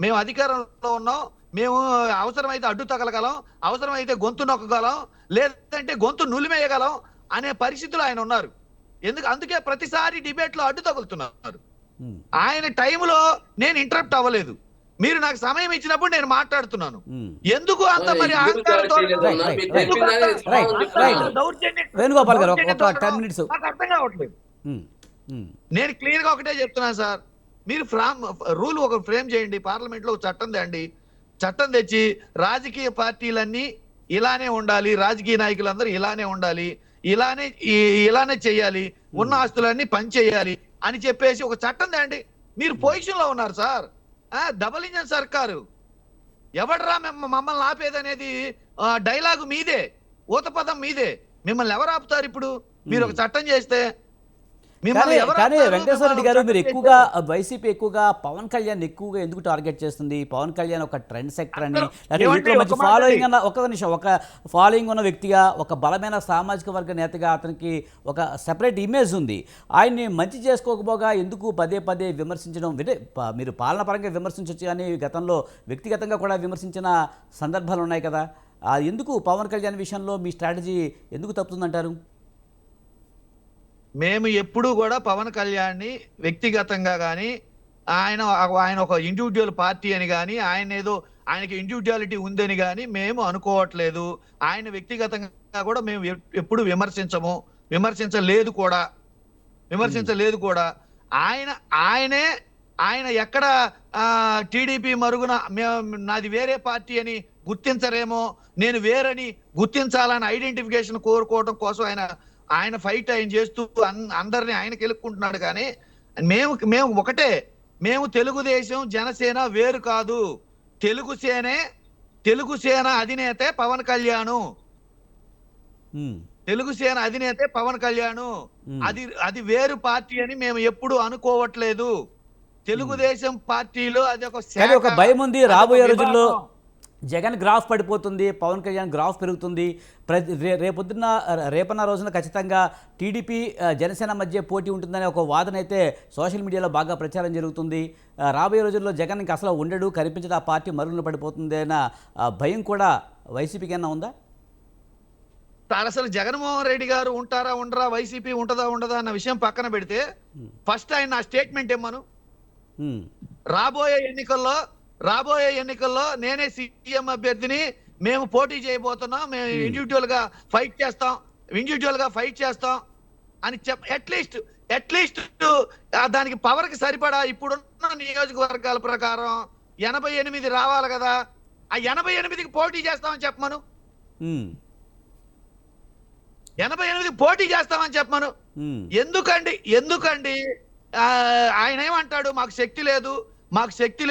మేము అధికారంలో ఉన్నాం, మేము అవసరమైతే అడ్డు తగలగలం, అవసరమైతే గొంతు నొక్కగలం, లేదంటే గొంతు నులిమేయగలం అనే పరిస్థితులు ఆయన ఉన్నారు. అందుకే ప్రతిసారి డిబేట్ లో అడ్డు తగులుతున్నారు. ఆయన టైంలో నేను ఇంటరప్ట్ అవ్వలేదు. మీరు నాకు సమయం ఇచ్చినప్పుడు నేను మాట్లాడుతున్నాను. ఎందుకు అంత మరి వేణుగోపాల్ గారు ఒక 10 minutes నాకు అర్థం కావట్లేదు. నేను క్లియర్ గా ఒకటే చెప్తున్నాను సార్, మీరు రూల్ ఒక ఫ్రేమ్ చేయండి, పార్లమెంట్ లో ఒక చట్టం తేండి. చట్టం తెచ్చి రాజకీయ పార్టీలన్నీ ఇలానే ఉండాలి, రాజకీయ నాయకులందరూ ఇలానే ఉండాలి, ఇలానే చేయాలి, ఉన్న ఆస్తులన్నీ పనిచేయాలి అని చెప్పేసి ఒక చట్టం తేండి. మీరు పొజిషన్ లో ఉన్నారు సార్. డబుల్ ఇంజన్ సర్కారు, ఎవడరా మమ్మల్ని ఆపేదనేది డైలాగు మీదే, ఊతపదం మీదే. మిమ్మల్ని ఎవరు ఆపుతారు ఇప్పుడు? మీరు ఒక చట్టం చేస్తే. కానీ వెంకటేశ్వర రెడ్డి గారు, మీరు ఎక్కువగా వైసీపీ ఎక్కువగా పవన్ కళ్యాణ్ ఎక్కువగా ఎందుకు టార్గెట్ చేస్తుంది? పవన్ కళ్యాణ్ ఒక ట్రెండ్ సెక్టర్ అని, లేకపోతే మంచి ఫాలోయింగ్ అన్న, ఒక ఫాలోయింగ్ ఉన్న వ్యక్తిగా, ఒక బలమైన సామాజిక వర్గ నేతగా అతనికి ఒక సెపరేట్ ఇమేజ్ ఉంది. ఆయన్ని మంచి చేసుకోకపోగా ఎందుకు పదే పదే విమర్శించడం? మీరు పాలన పరంగా విమర్శించవచ్చు, కానీ గతంలో వ్యక్తిగతంగా కూడా విమర్శించిన సందర్భాలు ఉన్నాయి కదా. ఎందుకు పవన్ కళ్యాణ్ విషయంలో మీ స్ట్రాటజీ ఎందుకు తప్పుతుందంటారు? మేము ఎప్పుడూ కూడా పవన్ కళ్యాణ్ని వ్యక్తిగతంగా కానీ, ఆయన ఒక ఇండివిజువల్ పార్టీ అని కానీ, ఆయన ఏదో ఆయనకి ఇండివిజువాలిటీ ఉందని కానీ మేము అనుకోవట్లేదు. ఆయన వ్యక్తిగతంగా కూడా మేము ఎప్పుడు విమర్శించలేదు కూడా. ఆయన ఎక్కడ టీడీపీ మరుగున నాది వేరే పార్టీ అని గుర్తించరేమో, నేను వేరని గుర్తించాలని ఐడెంటిఫికేషన్ కోరుకోవడం కోసం ఆయన ఫైట్ ఆయన చేస్తూ అందరినీ ఆయన గెలుక్కుంటున్నాడు. కానీ మేము ఒకటే, మేము తెలుగుదేశం జనసేన వేరు కాదు. తెలుగు సేన అధినేతే పవన్ కళ్యాణ్. తెలుగుసేన అధినేతే పవన్ కళ్యాణ్. అది వేరు పార్టీ అని మేము ఎప్పుడు అనుకోవట్లేదు. తెలుగుదేశం పార్టీలో అది ఒక భయం ఉంది, రాబోయే రోజుల్లో జగన్ గ్రాఫ్ పడిపోతుంది, పవన్ కళ్యాణ్ గ్రాఫ్ పెరుగుతుంది, రేపన్న రోజున ఖచ్చితంగా టీడీపీ జనసేన మధ్య పోటీ ఉంటుందనే ఒక వాదన అయితే సోషల్ మీడియాలో బాగా ప్రచారం జరుగుతుంది. రాబోయే రోజుల్లో జగన్ ఇంకా అసలు ఉండడు, కనిపించదు, ఆ పార్టీ మరుగున పడిపోతుంది అన్న భయం కూడా వైసీపీకి ఏమైనా ఉందా? అసలు జగన్మోహన్ రెడ్డి గారు ఉంటారా ఉండరా, వైసీపీ ఉంటదా ఉండదా అన్న విషయం పక్కన పెడితే ఫస్ట్ ఆయన నా స్టేట్మెంట్ ఏమను, రాబోయే ఎన్నికల్లో నేనే సీఎం అభ్యర్థిని, మేము పోటీ చేయబోతున్నాం, మేము ఇండివిజువల్ గా ఫైట్ చేస్తాం అని అట్లీస్ట్ దానికి పవర్ కి సరిపడా ఇప్పుడున్న నియోజకవర్గాల ప్రకారం 88 రావాలి కదా, ఆ 88కి పోటీ చేస్తామని చెప్పమను. 88 పోటీ చేస్తామని చెప్పమను. ఎందుకండి ఆయన ఏమంటాడు, మాకు శక్తి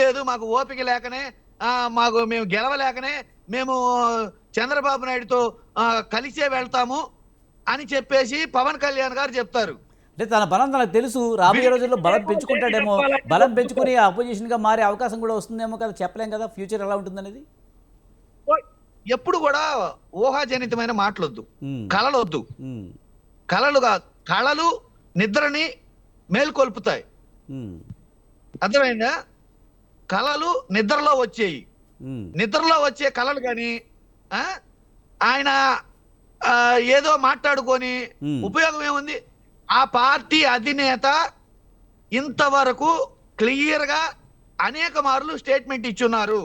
లేదు, మాకు ఓపిక లేకనే, మేము గెలవలేకనే మేము చంద్రబాబు నాయుడుతో కలిసే వెళ్తాము అని చెప్పేసి పవన్ కళ్యాణ్ గారు చెప్తారు. అంటే తన బలం తనకు తెలుసు, రాబోయే రోజుల్లో బలం పెంచుకుంటాడేమో, బలం పెంచుకుని అపోజిషన్ గా మారే అవకాశం కూడా వస్తుందేమో కదా, చెప్పలేం కదా ఫ్యూచర్ ఎలా ఉంటుందనేది. ఎప్పుడు కూడా ఊహాజనితమైన మాటలొద్దు, కళలొద్దు. కళలు నిద్రని మేల్కొల్పుతాయి, అర్థమైందా? కళలు నిద్రలో వచ్చే కళలు కానీ ఆయన ఏదో మాట్లాడుకొని ఉపయోగం ఏముంది? ఆ పార్టీ అధినేత ఇంతవరకు క్లియర్ గా అనేక మార్లు స్టేట్మెంట్ ఇచ్చున్నారు.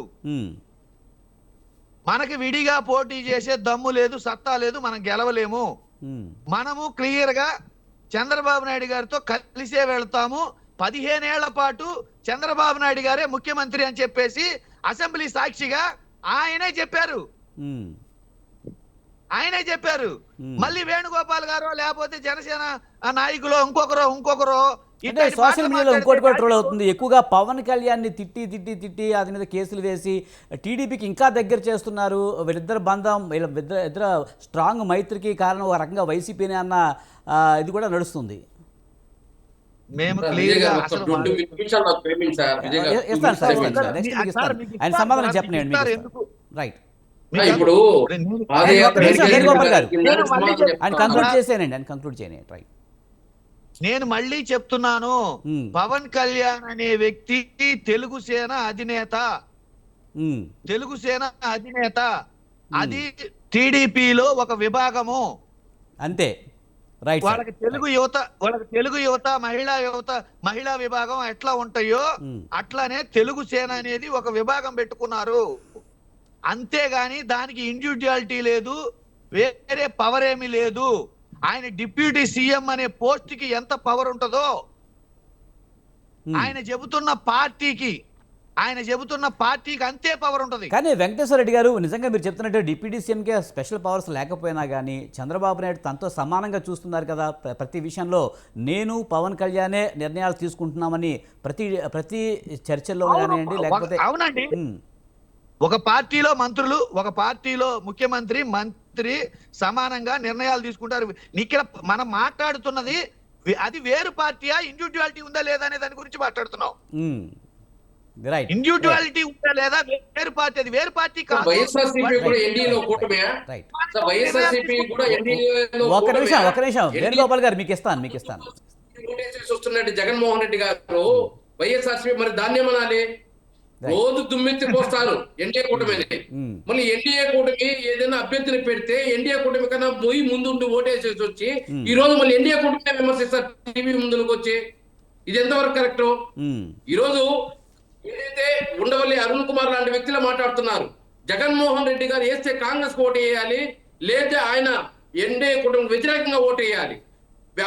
మనకి విడిగా పోటీ చేసే దమ్ము లేదు, సత్తా లేదు, మనం గెలవలేము, మనము క్లియర్ గా చంద్రబాబు నాయుడు గారితో కలిసే వెళ్తాము, 15 ఏళ్ల పాటు చంద్రబాబు నాయుడు గారే ముఖ్యమంత్రి అని చెప్పేసి అసెంబ్లీ సాక్షిగా ఆయనే చెప్పారు. మళ్ళీ వేణుగోపాల్ గారు లేకపోతే జనసేన నాయకులు ఇంకొకరు సోషల్ మీడియాలో ఇంకోటి కూడా ట్రోల్ అవుతుంది. ఎక్కువగా పవన్ కళ్యాణ్ ని తిట్టి అతని మీద కేసులు వేసి టీడీపీకి ఇంకా దగ్గర చేస్తున్నారు. వీళ్ళిద్దరు బంధం, వీళ్ళిద్దరు స్ట్రాంగ్ మైత్రికి కారణం ఒక రకంగా వైసీపీనే అన్న ఇది కూడా నడుస్తుంది. మేము ఆయన సమాధానం చెప్పండి. రైట్, వేణుగోపాల్ గారు ఆయన కంక్లూడ్ చేసేయండి. రైట్, నేను మళ్ళీ చెప్తున్నాను, పవన్ కళ్యాణ్ అనే వ్యక్తి తెలుగుసేన అధినేత, అది టీడీపీలో ఒక విభాగము అంతే. రైట్, వాళ్ళకి తెలుగు యువత మహిళా విభాగం ఎట్లా ఉంటాయో అట్లానే తెలుగు సేన అనేది ఒక విభాగం పెట్టుకున్నారు. అంతేగాని దానికి ఇండివిజువాలిటీ లేదు, వేరే పవర్ ఏమీ లేదు. ఆయన డిప్యూటీ సీఎం అనే పోస్ట్ కి ఎంత పవర్ ఉంటుందో ఆయన చెబుతున్న పార్టీకి అంతే పవర్ ఉంటుంది. కానీ వెంకటేశ్వర రెడ్డి గారు, నిజంగా మీరు చెప్తున్నట్టు డిప్యూటీ సీఎంకే స్పెషల్ పవర్స్ లేకపోయినా కానీ చంద్రబాబు నాయుడు తనతో సమానంగా చూస్తున్నారు కదా ప్రతి విషయంలో. నేను పవన్ కళ్యాణే నిర్ణయాలు తీసుకుంటున్నామని ప్రతి చర్చల్లో కానివ్వండి, లేకపోతే అవునండి, ఒక పార్టీలో ముఖ్యమంత్రి మంత్రి సమానంగా నిర్ణయాలు తీసుకుంటారు. ఇక్కడ మనం మాట్లాడుతున్నది అది వేరు పార్టీయా, ఇండివిజువాలిటీ ఉందా లేదా అనే దాని గురించి మాట్లాడుతున్నాం. ఇండివిజువాలిటీ ఉందా లేదా, వేరు పార్టీ, అది వేరు పార్టీ కాదు. ఒక నిమిషం వేణుగోపాల్ గారు మీకు ఇస్తాను. జగన్మోహన్ రెడ్డి గారు వైఎస్ఆర్సీపీ మరి దాన్ని ఏమనాలి? రోజు దుమ్మెత్తి పోస్తారు ఎన్డీఏ కూటమిని. మళ్ళీ ఎన్డీఏ కూటమి ఏదైనా అభ్యర్థిని పెడితే ఎన్డీఏ కూటమి కన్నా పోయి ముందు ఓటేసేసి వచ్చి ఈ రోజు మళ్ళీ ఎన్డీఏ కూటమి విమర్శిస్తారు టీవీ ముందుకు వచ్చి. ఇది ఎంతవరకు కరెక్ట్? ఈ రోజు ఏదైతే ఉండవల్లి అరుణ్ కుమార్ లాంటి వ్యక్తులు మాట్లాడుతున్నారు. జగన్మోహన్ రెడ్డి గారు వేస్తే కాంగ్రెస్ ఓటు వేయాలి, లేదా ఆయన ఎన్డీఏ కుటుంబం వ్యతిరేకంగా ఓటు వేయాలి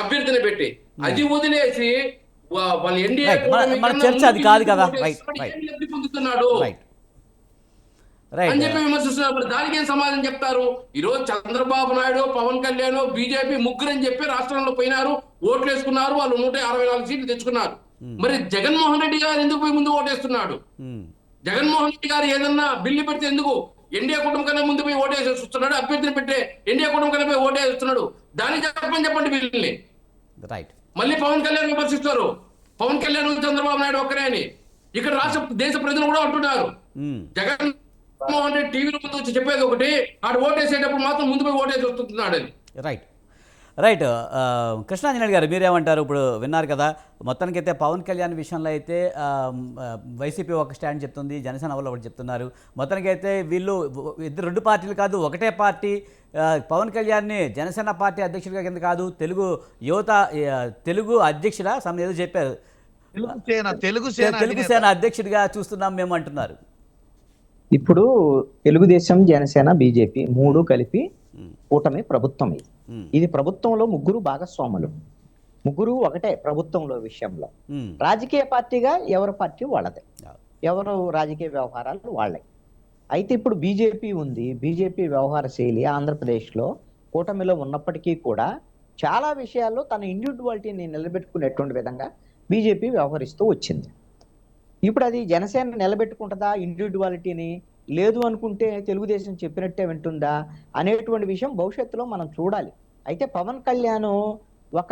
అభ్యర్థిని పెట్టి. అది వదిలేసి వాళ్ళు ఎన్డీఏ మన చర్చ అది కాదు కదా. పొందుతున్నాడు అని చెప్పి విమర్శిస్తున్నారు. మరి దానికి ఏం సమాధానం చెప్తారు? ఈ రోజు చంద్రబాబు నాయుడు, పవన్ కళ్యాణ్, బీజేపీ ముగ్గురు అని చెప్పి రాష్ట్రంలో పోయినారు, ఓట్లు వేసుకున్నారు, వాళ్ళు 164 సీట్లు తెచ్చుకున్నారు. మరి జగన్మోహన్ రెడ్డి గారు ఎందుకు పోయి ముందు ఓటేస్తున్నాడు? జగన్మోహన్ రెడ్డి గారు ఏదన్నా బిల్లు పెడితే ఎందుకు ఎన్డీఏ కుటుంబం కన్నా ముందు పోయి ఓటేసి వస్తున్నాడు? అభ్యర్థిని పెట్టే ఎన్డీఏ కుటుంబం కన్నా పోయి ఓటేసి వస్తున్నాడు. దానికి చెప్పండి బిల్లుని. రైట్. మళ్ళీ పవన్ కళ్యాణ్ విమర్శిస్తారు, పవన్ కళ్యాణ్ చంద్రబాబు నాయుడు ఒక్కరే అని. ఇక్కడ దేశ ప్రజలు కూడా అంటున్నారు. జగన్మోహన్ రెడ్డి టీవీల ముందు వచ్చి చెప్పేది ఒకటి, ఆడు ఓటేసేటప్పుడు మాత్రం ముందు పోయి ఓటేసి వస్తున్నాడు అని. రైట్. కృష్ణాంజనేయులు గారు మీరేమంటారు? ఇప్పుడు విన్నారు కదా, మొత్తానికైతే పవన్ కళ్యాణ్ విషయంలో అయితే వైసీపీ ఒక స్టాండ్ చెప్తుంది, జనసేన వాళ్ళు ఒకటి చెప్తున్నారు. మొత్తానికైతే వీళ్ళు రెండు పార్టీలు కాదు, ఒకటే పార్టీ. పవన్ కళ్యాణ్ని జనసేన పార్టీ అధ్యక్షుడిగా కింద కాదు, తెలుగు యువత తెలుగు అధ్యక్షుడా సమ ఏదో చెప్పారు, తెలుగు సేన అధ్యక్షుడిగా చూస్తున్నాం మేము అంటున్నారు. ఇప్పుడు తెలుగుదేశం, జనసేన, బీజేపీ మూడు కలిపి కూటమి ప్రభుత్వం. ఇది ప్రభుత్వంలో ముగ్గురు భాగస్వాములు, ముగ్గురు ఒకటే ప్రభుత్వంలో విషయంలో. రాజకీయ పార్టీగా ఎవరి పార్టీ వాళ్ళదే, ఎవరు రాజకీయ వ్యవహారాలు వాళ్ళే. అయితే ఇప్పుడు బీజేపీ ఉంది, బీజేపీ వ్యవహార శైలి ఆంధ్రప్రదేశ్లో కూటమిలో ఉన్నప్పటికీ కూడా చాలా విషయాల్లో తన ఇండివిజువాలిటీని నిలబెట్టుకునేటువంటి విధంగా బీజేపీ వ్యవహరిస్తూ వచ్చింది. ఇప్పుడు అది జనసేన నిలబెట్టుకుంటుందా ఇండివిజువాలిటీని? లేదు అనుకుంటే తెలుగుదేశం చెప్పినట్టే వింటుందా అనేటువంటి విషయం భవిష్యత్తులో మనం చూడాలి. అయితే పవన్ కళ్యాణ్ ఒక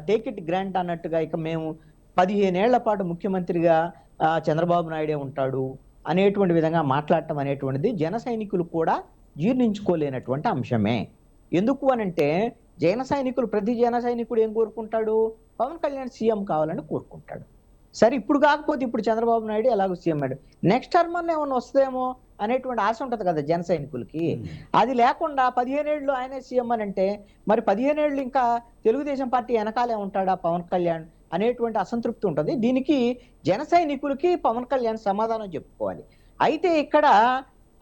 టేక్ ఇట్ గ్రాంట్ అన్నట్టుగా ఇక మేము 15 ఏళ్ల పాటు ముఖ్యమంత్రిగా చంద్రబాబు నాయుడే ఉంటాడు అనేటువంటి విధంగా మాట్లాడటం అనేటువంటిది జన సైనికులు కూడా జీర్ణించుకోలేనటువంటి అంశమే. ఎందుకు అనంటే ప్రతి జన సైనికుడు ఏం కోరుకుంటాడు? పవన్ కళ్యాణ్ సీఎం కావాలని కోరుకుంటాడు. సరే, ఇప్పుడు కాకపోతే ఇప్పుడు చంద్రబాబు నాయుడు ఎలాగో సీఎం అయ్యాడు, నెక్స్ట్ టర్మ్ అన్న ఏమన్నా వస్తుందేమో అనేటువంటి ఆశ ఉంటుంది కదా జన సైనికులకి. అది లేకుండా 15 ఏళ్ళు ఆయనే సీఎం అని అంటే మరి 15 ఏళ్ళు ఇంకా తెలుగుదేశం పార్టీ వెనకాలే ఉంటాడా పవన్ కళ్యాణ్ అనేటువంటి అసంతృప్తి ఉంటుంది. దీనికి జన సైనికులకి పవన్ కళ్యాణ్ సమాధానం చెప్పుకోవాలి. అయితే ఇక్కడ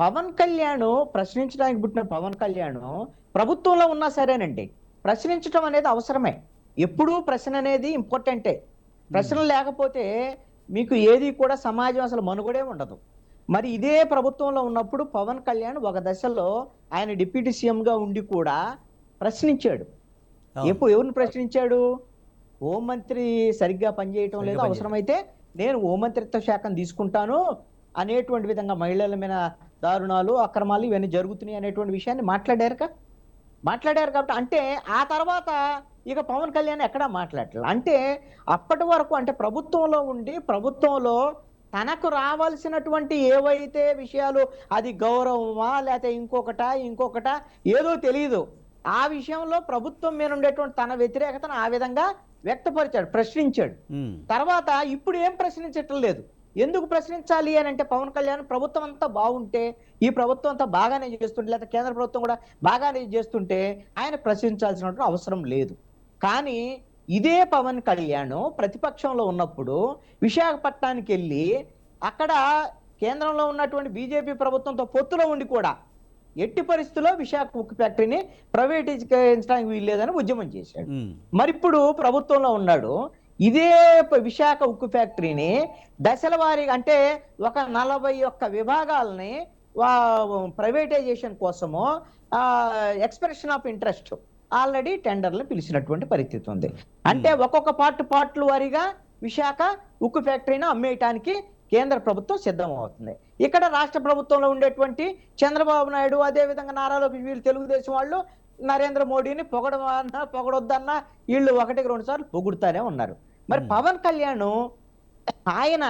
పవన్ కళ్యాణ్ ప్రశ్నించడానికి పుట్టిన పవన్ కళ్యాణ్ ప్రభుత్వంలో ఉన్నా సరేనండి, ప్రశ్నించడం అనేది అవసరమే. ఎప్పుడూ ప్రశ్న అనేది ఇంపార్టెంటే. ప్రశ్న లేకపోతే మీకు ఏది కూడా సమాజం అసలు మనుగడే ఉండదు. మరి ఇదే ప్రభుత్వంలో ఉన్నప్పుడు పవన్ కళ్యాణ్ ఒక దశలో ఆయన డిప్యూటీ సీఎంగా ఉండి కూడా ప్రశ్నించాడు. ఎవరిని ప్రశ్నించాడు? హోంమంత్రి సరిగ్గా పనిచేయటం లేదు, అవసరమైతే నేను హోంమంత్రిత్వ శాఖను తీసుకుంటాను అనేటువంటి విధంగా మహిళల మీద దారుణాలు, అక్రమాలు ఇవన్నీ జరుగుతున్నాయి అనేటువంటి విషయాన్ని మాట్లాడారు కాబట్టి అంటే ఆ తర్వాత ఇక పవన్ కళ్యాణ్ ఎక్కడా మాట్లాడలేదు. అంటే అప్పటి వరకు అంటే ప్రభుత్వంలో ఉండి ప్రభుత్వంలో తనకు రావాల్సినటువంటి ఏవైతే విషయాలు, అది గౌరవమా లేకపోతే ఇంకొకట ఏదో తెలియదు, ఆ విషయంలో ప్రభుత్వం మీద ఉండేటువంటి తన వ్యతిరేకతను ఆ విధంగా వ్యక్తపరిచాడు, ప్రశ్నించాడు. తర్వాత ఇప్పుడు ఏం ప్రశ్నించటం లేదు. ఎందుకు ప్రశ్నించాలి అని అంటే పవన్ కళ్యాణ్ ప్రభుత్వం అంతా బాగుంటే, ఈ ప్రభుత్వం అంతా బాగానే చేస్తుంటే, లేదా కేంద్ర ప్రభుత్వం కూడా బాగానే చేస్తుంటే ఆయన ప్రశ్నించాల్సినటువంటి అవసరం లేదు. కానీ ఇదే పవన్ కళ్యాణ్ ప్రతిపక్షంలో ఉన్నప్పుడు విశాఖపట్నానికి వెళ్ళి అక్కడ కేంద్రంలో ఉన్నటువంటి బీజేపీ ప్రభుత్వంతో పొత్తులో ఉండి కూడా ఎట్టి పరిస్థితుల్లో విశాఖ ఉక్కు ఫ్యాక్టరీని ప్రైవేటీకరించడానికి వీల్లేదని ఉద్యమం చేశాడు. మరి ఇప్పుడు ప్రభుత్వంలో ఉన్నాడు, ఇదే విశాఖ ఉక్కు ఫ్యాక్టరీని దశల వారీగా అంటే ఒక 41 విభాగాలని ప్రైవేటైజేషన్ కోసము ఎక్స్ప్రెషన్ ఆఫ్ ఇంట్రెస్ట్ ఆల్రెడీ టెండర్లు పిలిచినటువంటి పరిస్థితి ఉంది. అంటే ఒక్కొక్క పార్ట్లు వారీగా విశాఖ ఉక్కు ఫ్యాక్టరీని అమ్మేయటానికి కేంద్ర ప్రభుత్వం సిద్ధమవుతుంది. ఇక్కడ రాష్ట్ర ప్రభుత్వంలో ఉండేటువంటి చంద్రబాబు నాయుడు, అదేవిధంగా నారా లోకేష్, వీళ్ళు తెలుగుదేశం వాళ్ళు నరేంద్ర మోడీని పొగడొద్దన్నా వీళ్ళు 1-2 సార్లు పొగుడుతానే ఉన్నారు. మరి పవన్ కళ్యాణ్ ఆయన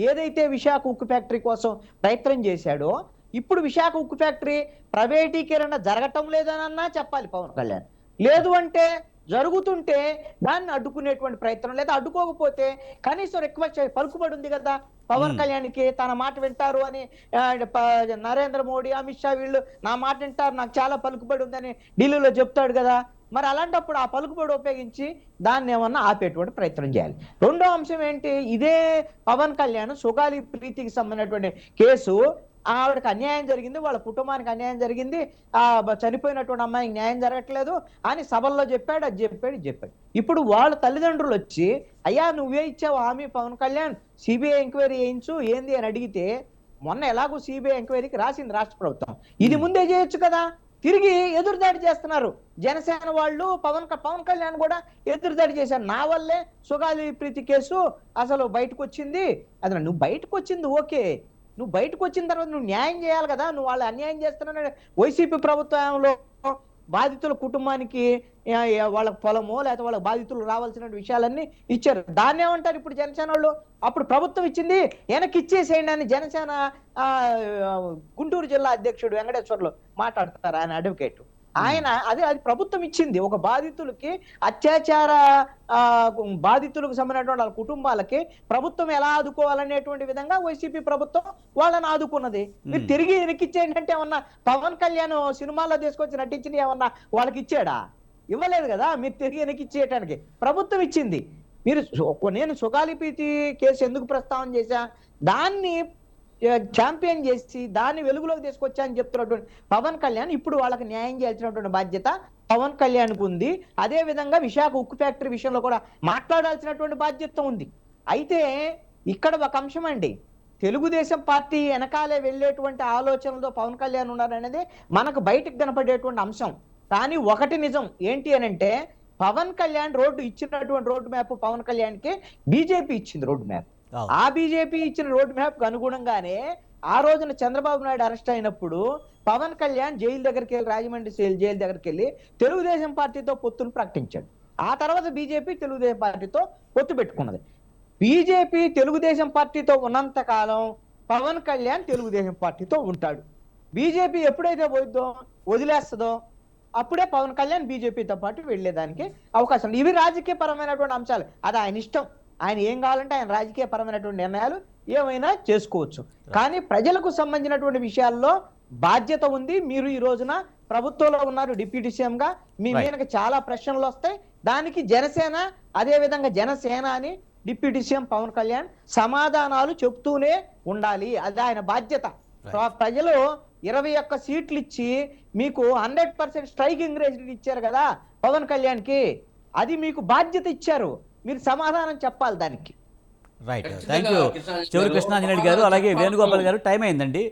ఏదైతే విశాఖ ఉక్కు ఫ్యాక్టరీ కోసం ప్రయత్నం చేశాడో, ఇప్పుడు విశాఖ ఉక్కు ఫ్యాక్టరీ ప్రైవేటీకరణ జరగటం లేదనన్నా చెప్పాలి పవన్ కళ్యాణ్. లేదు అంటే జరుగుతుంటే దాన్ని అడ్డుకునేటువంటి ప్రయత్నం, లేదా అడ్డుకోకపోతే కనీసం రిక్వెస్ట్ పలుకుబడి ఉంది కదా పవన్ కళ్యాణ్కి, తన మాట వింటారు అని నరేంద్ర మోడీ, అమిత్ షా వీళ్ళు నా మాట వింటారు, నాకు చాలా పలుకుబడి ఉందని ఢిల్లీలో చెప్తాడు కదా. మరి అలాంటప్పుడు ఆ పలుకుబడి ఉపయోగించి దాన్ని ఏమన్నా ఆపేటువంటి ప్రయత్నం చేయాలి. రెండో అంశం ఏంటి, ఇదే పవన్ కళ్యాణ్ సుగాలి ప్రీతికి సంబంధించినటువంటి కేసు, ఆవిడకి అన్యాయం జరిగింది, వాళ్ళ కుటుంబానికి అన్యాయం జరిగింది, చనిపోయినటువంటి అమ్మాయికి న్యాయం జరగట్లేదు అని సభల్లో చెప్పాడు, అది చెప్పాడు, ఇది చెప్పాడు. ఇప్పుడు వాళ్ళ తల్లిదండ్రులు వచ్చి అయ్యా నువ్వే ఇచ్చావు హామీ పవన్ కళ్యాణ్, సిబిఐ ఎంక్వైరీ చేయించు ఏంది అని అడిగితే, మొన్న ఎలాగో సిబిఐ ఎంక్వైరీకి రాసింది రాష్ట్ర ప్రభుత్వం, ఇది ముందే చేయొచ్చు కదా. తిరిగి ఎదురుదాడి చేస్తున్నారు జనసేన వాళ్ళు, పవన్ కళ్యాణ్ కూడా ఎదురుదాడి చేశారు. నా వల్లే సుగాలి ప్రీతి కేసు అసలు బయటకు వచ్చింది. అది నువ్వు బయటకు వచ్చింది ఓకే, నువ్వు బయటకు వచ్చిన తర్వాత నువ్వు న్యాయం చేయాలి కదా. నువ్వు వాళ్ళు అన్యాయం చేస్తున్నావు. వైసీపీ ప్రభుత్వంలో బాధితుల కుటుంబానికి వాళ్ళ పొలమో లేకపోతే వాళ్ళ బాధితులు రావాల్సిన విషయాలన్నీ ఇచ్చారు. దాన్ని ఏమంటారు ఇప్పుడు జనసేన వాళ్ళు, అప్పుడు ప్రభుత్వం ఇచ్చింది వెనక్కి ఇచ్చేసేయండి అని జనసేన గుంటూరు జిల్లా అధ్యక్షుడు వెంకటేశ్వర్లు మాట్లాడతారు. ఆయన అడ్వకేట్, ఆయన అది ప్రభుత్వం ఇచ్చింది ఒక బాధితులకి, అత్యాచార బాధితులకు సంబంధించినటువంటి వాళ్ళ కుటుంబాలకి ప్రభుత్వం ఎలా ఆదుకోవాలనేటువంటి విధంగా వైసీపీ ప్రభుత్వం వాళ్ళని ఆదుకున్నది. మీరు తిరిగి వెనక్కిచ్చేయండి అంటే ఏమన్నా పవన్ కళ్యాణ్ సినిమాల్లో తీసుకొచ్చి నటించిన ఏమన్నా వాళ్ళకి ఇచ్చాడా? ఇవ్వలేదు కదా. మీరు తిరిగి వెనక్కిచ్చేయటానికి ప్రభుత్వం ఇచ్చింది. మీరు నేను సుగాలి ప్రీతి కేసు ఎందుకు ప్రస్తావన చేశా, దాన్ని ఛాంపియన్ చేసి దాన్ని వెలుగులోకి తీసుకొచ్చా అని చెప్తున్నటువంటి పవన్ కళ్యాణ్ ఇప్పుడు వాళ్ళకి న్యాయం చేయాల్సినటువంటి బాధ్యత పవన్ కళ్యాణ్కు ఉంది. అదే విధంగా విశాఖ ఉక్కు ఫ్యాక్టరీ విషయంలో కూడా మాట్లాడాల్సినటువంటి బాధ్యత ఉంది. అయితే ఇక్కడ ఒక అంశం అండి, తెలుగుదేశం పార్టీ వెనకాలే వెళ్ళేటువంటి ఆలోచనలతో పవన్ కళ్యాణ్ ఉన్నారనేది మనకు బయటకు కనపడేటువంటి అంశం. కానీ ఒకటి నిజం ఏంటి అని అంటే, పవన్ కళ్యాణ్ ఇచ్చినటువంటి రోడ్డు మ్యాప్ పవన్ కళ్యాణ్కి బీజేపీ ఇచ్చింది రోడ్డు మ్యాప్. ఆ బీజేపీ ఇచ్చిన రోడ్ మ్యాప్ కు అనుగుణంగానే ఆ రోజున చంద్రబాబు నాయుడు అరెస్ట్ అయినప్పుడు పవన్ కళ్యాణ్ జైలు దగ్గరికి వెళ్ళి, రాజమండ్రి జైలు దగ్గరికి వెళ్ళి తెలుగుదేశం పార్టీతో పొత్తును ప్రకటించాడు. ఆ తర్వాత బీజేపీ తెలుగుదేశం పార్టీతో పొత్తు పెట్టుకున్నది. బీజేపీ తెలుగుదేశం పార్టీతో ఉన్నంత కాలం పవన్ కళ్యాణ్ తెలుగుదేశం పార్టీతో ఉంటాడు. బీజేపీ ఎప్పుడైతే పోయిద్దో వదిలేస్తుందో అప్పుడే పవన్ కళ్యాణ్ బీజేపీతో పాటు వెళ్లేదానికి అవకాశం. ఇవి రాజకీయ పరమైనటువంటి అంశాలు, అది ఆయన ఇష్టం. ఆయన ఏం కావాలంటే ఆయన రాజకీయ పరమైనటువంటి నిర్ణయాలు ఏమైనా చేసుకోవచ్చు. కానీ ప్రజలకు సంబంధించినటువంటి విషయాల్లో బాధ్యత ఉంది. మీరు ఈ రోజున ప్రభుత్వంలో ఉన్నారు డిప్యూటీ సీఎం గా, మీ మీదకి చాలా ప్రశ్నలు వస్తాయి. దానికి జనసేన, అదే విధంగా జనసేన అని డిప్యూటీ సీఎం పవన్ కళ్యాణ్ సమాధానాలు చెప్తూనే ఉండాలి. అది ఆయన బాధ్యత. ప్రజలు 21 సీట్లు ఇచ్చి మీకు 100% స్ట్రైకింగ్ రేట్ ఇచ్చారు కదా పవన్ కళ్యాణ్ కి, అది మీకు బాధ్యత ఇచ్చారు. మీరు సమాధానం చెప్పాలి దానికి. రైట్, థ్యాంక్ యూ చివరి కృష్ణాంజనేయుడు గారు, అలాగే వేణుగోపాల్ గారు. టైం అయిందండి.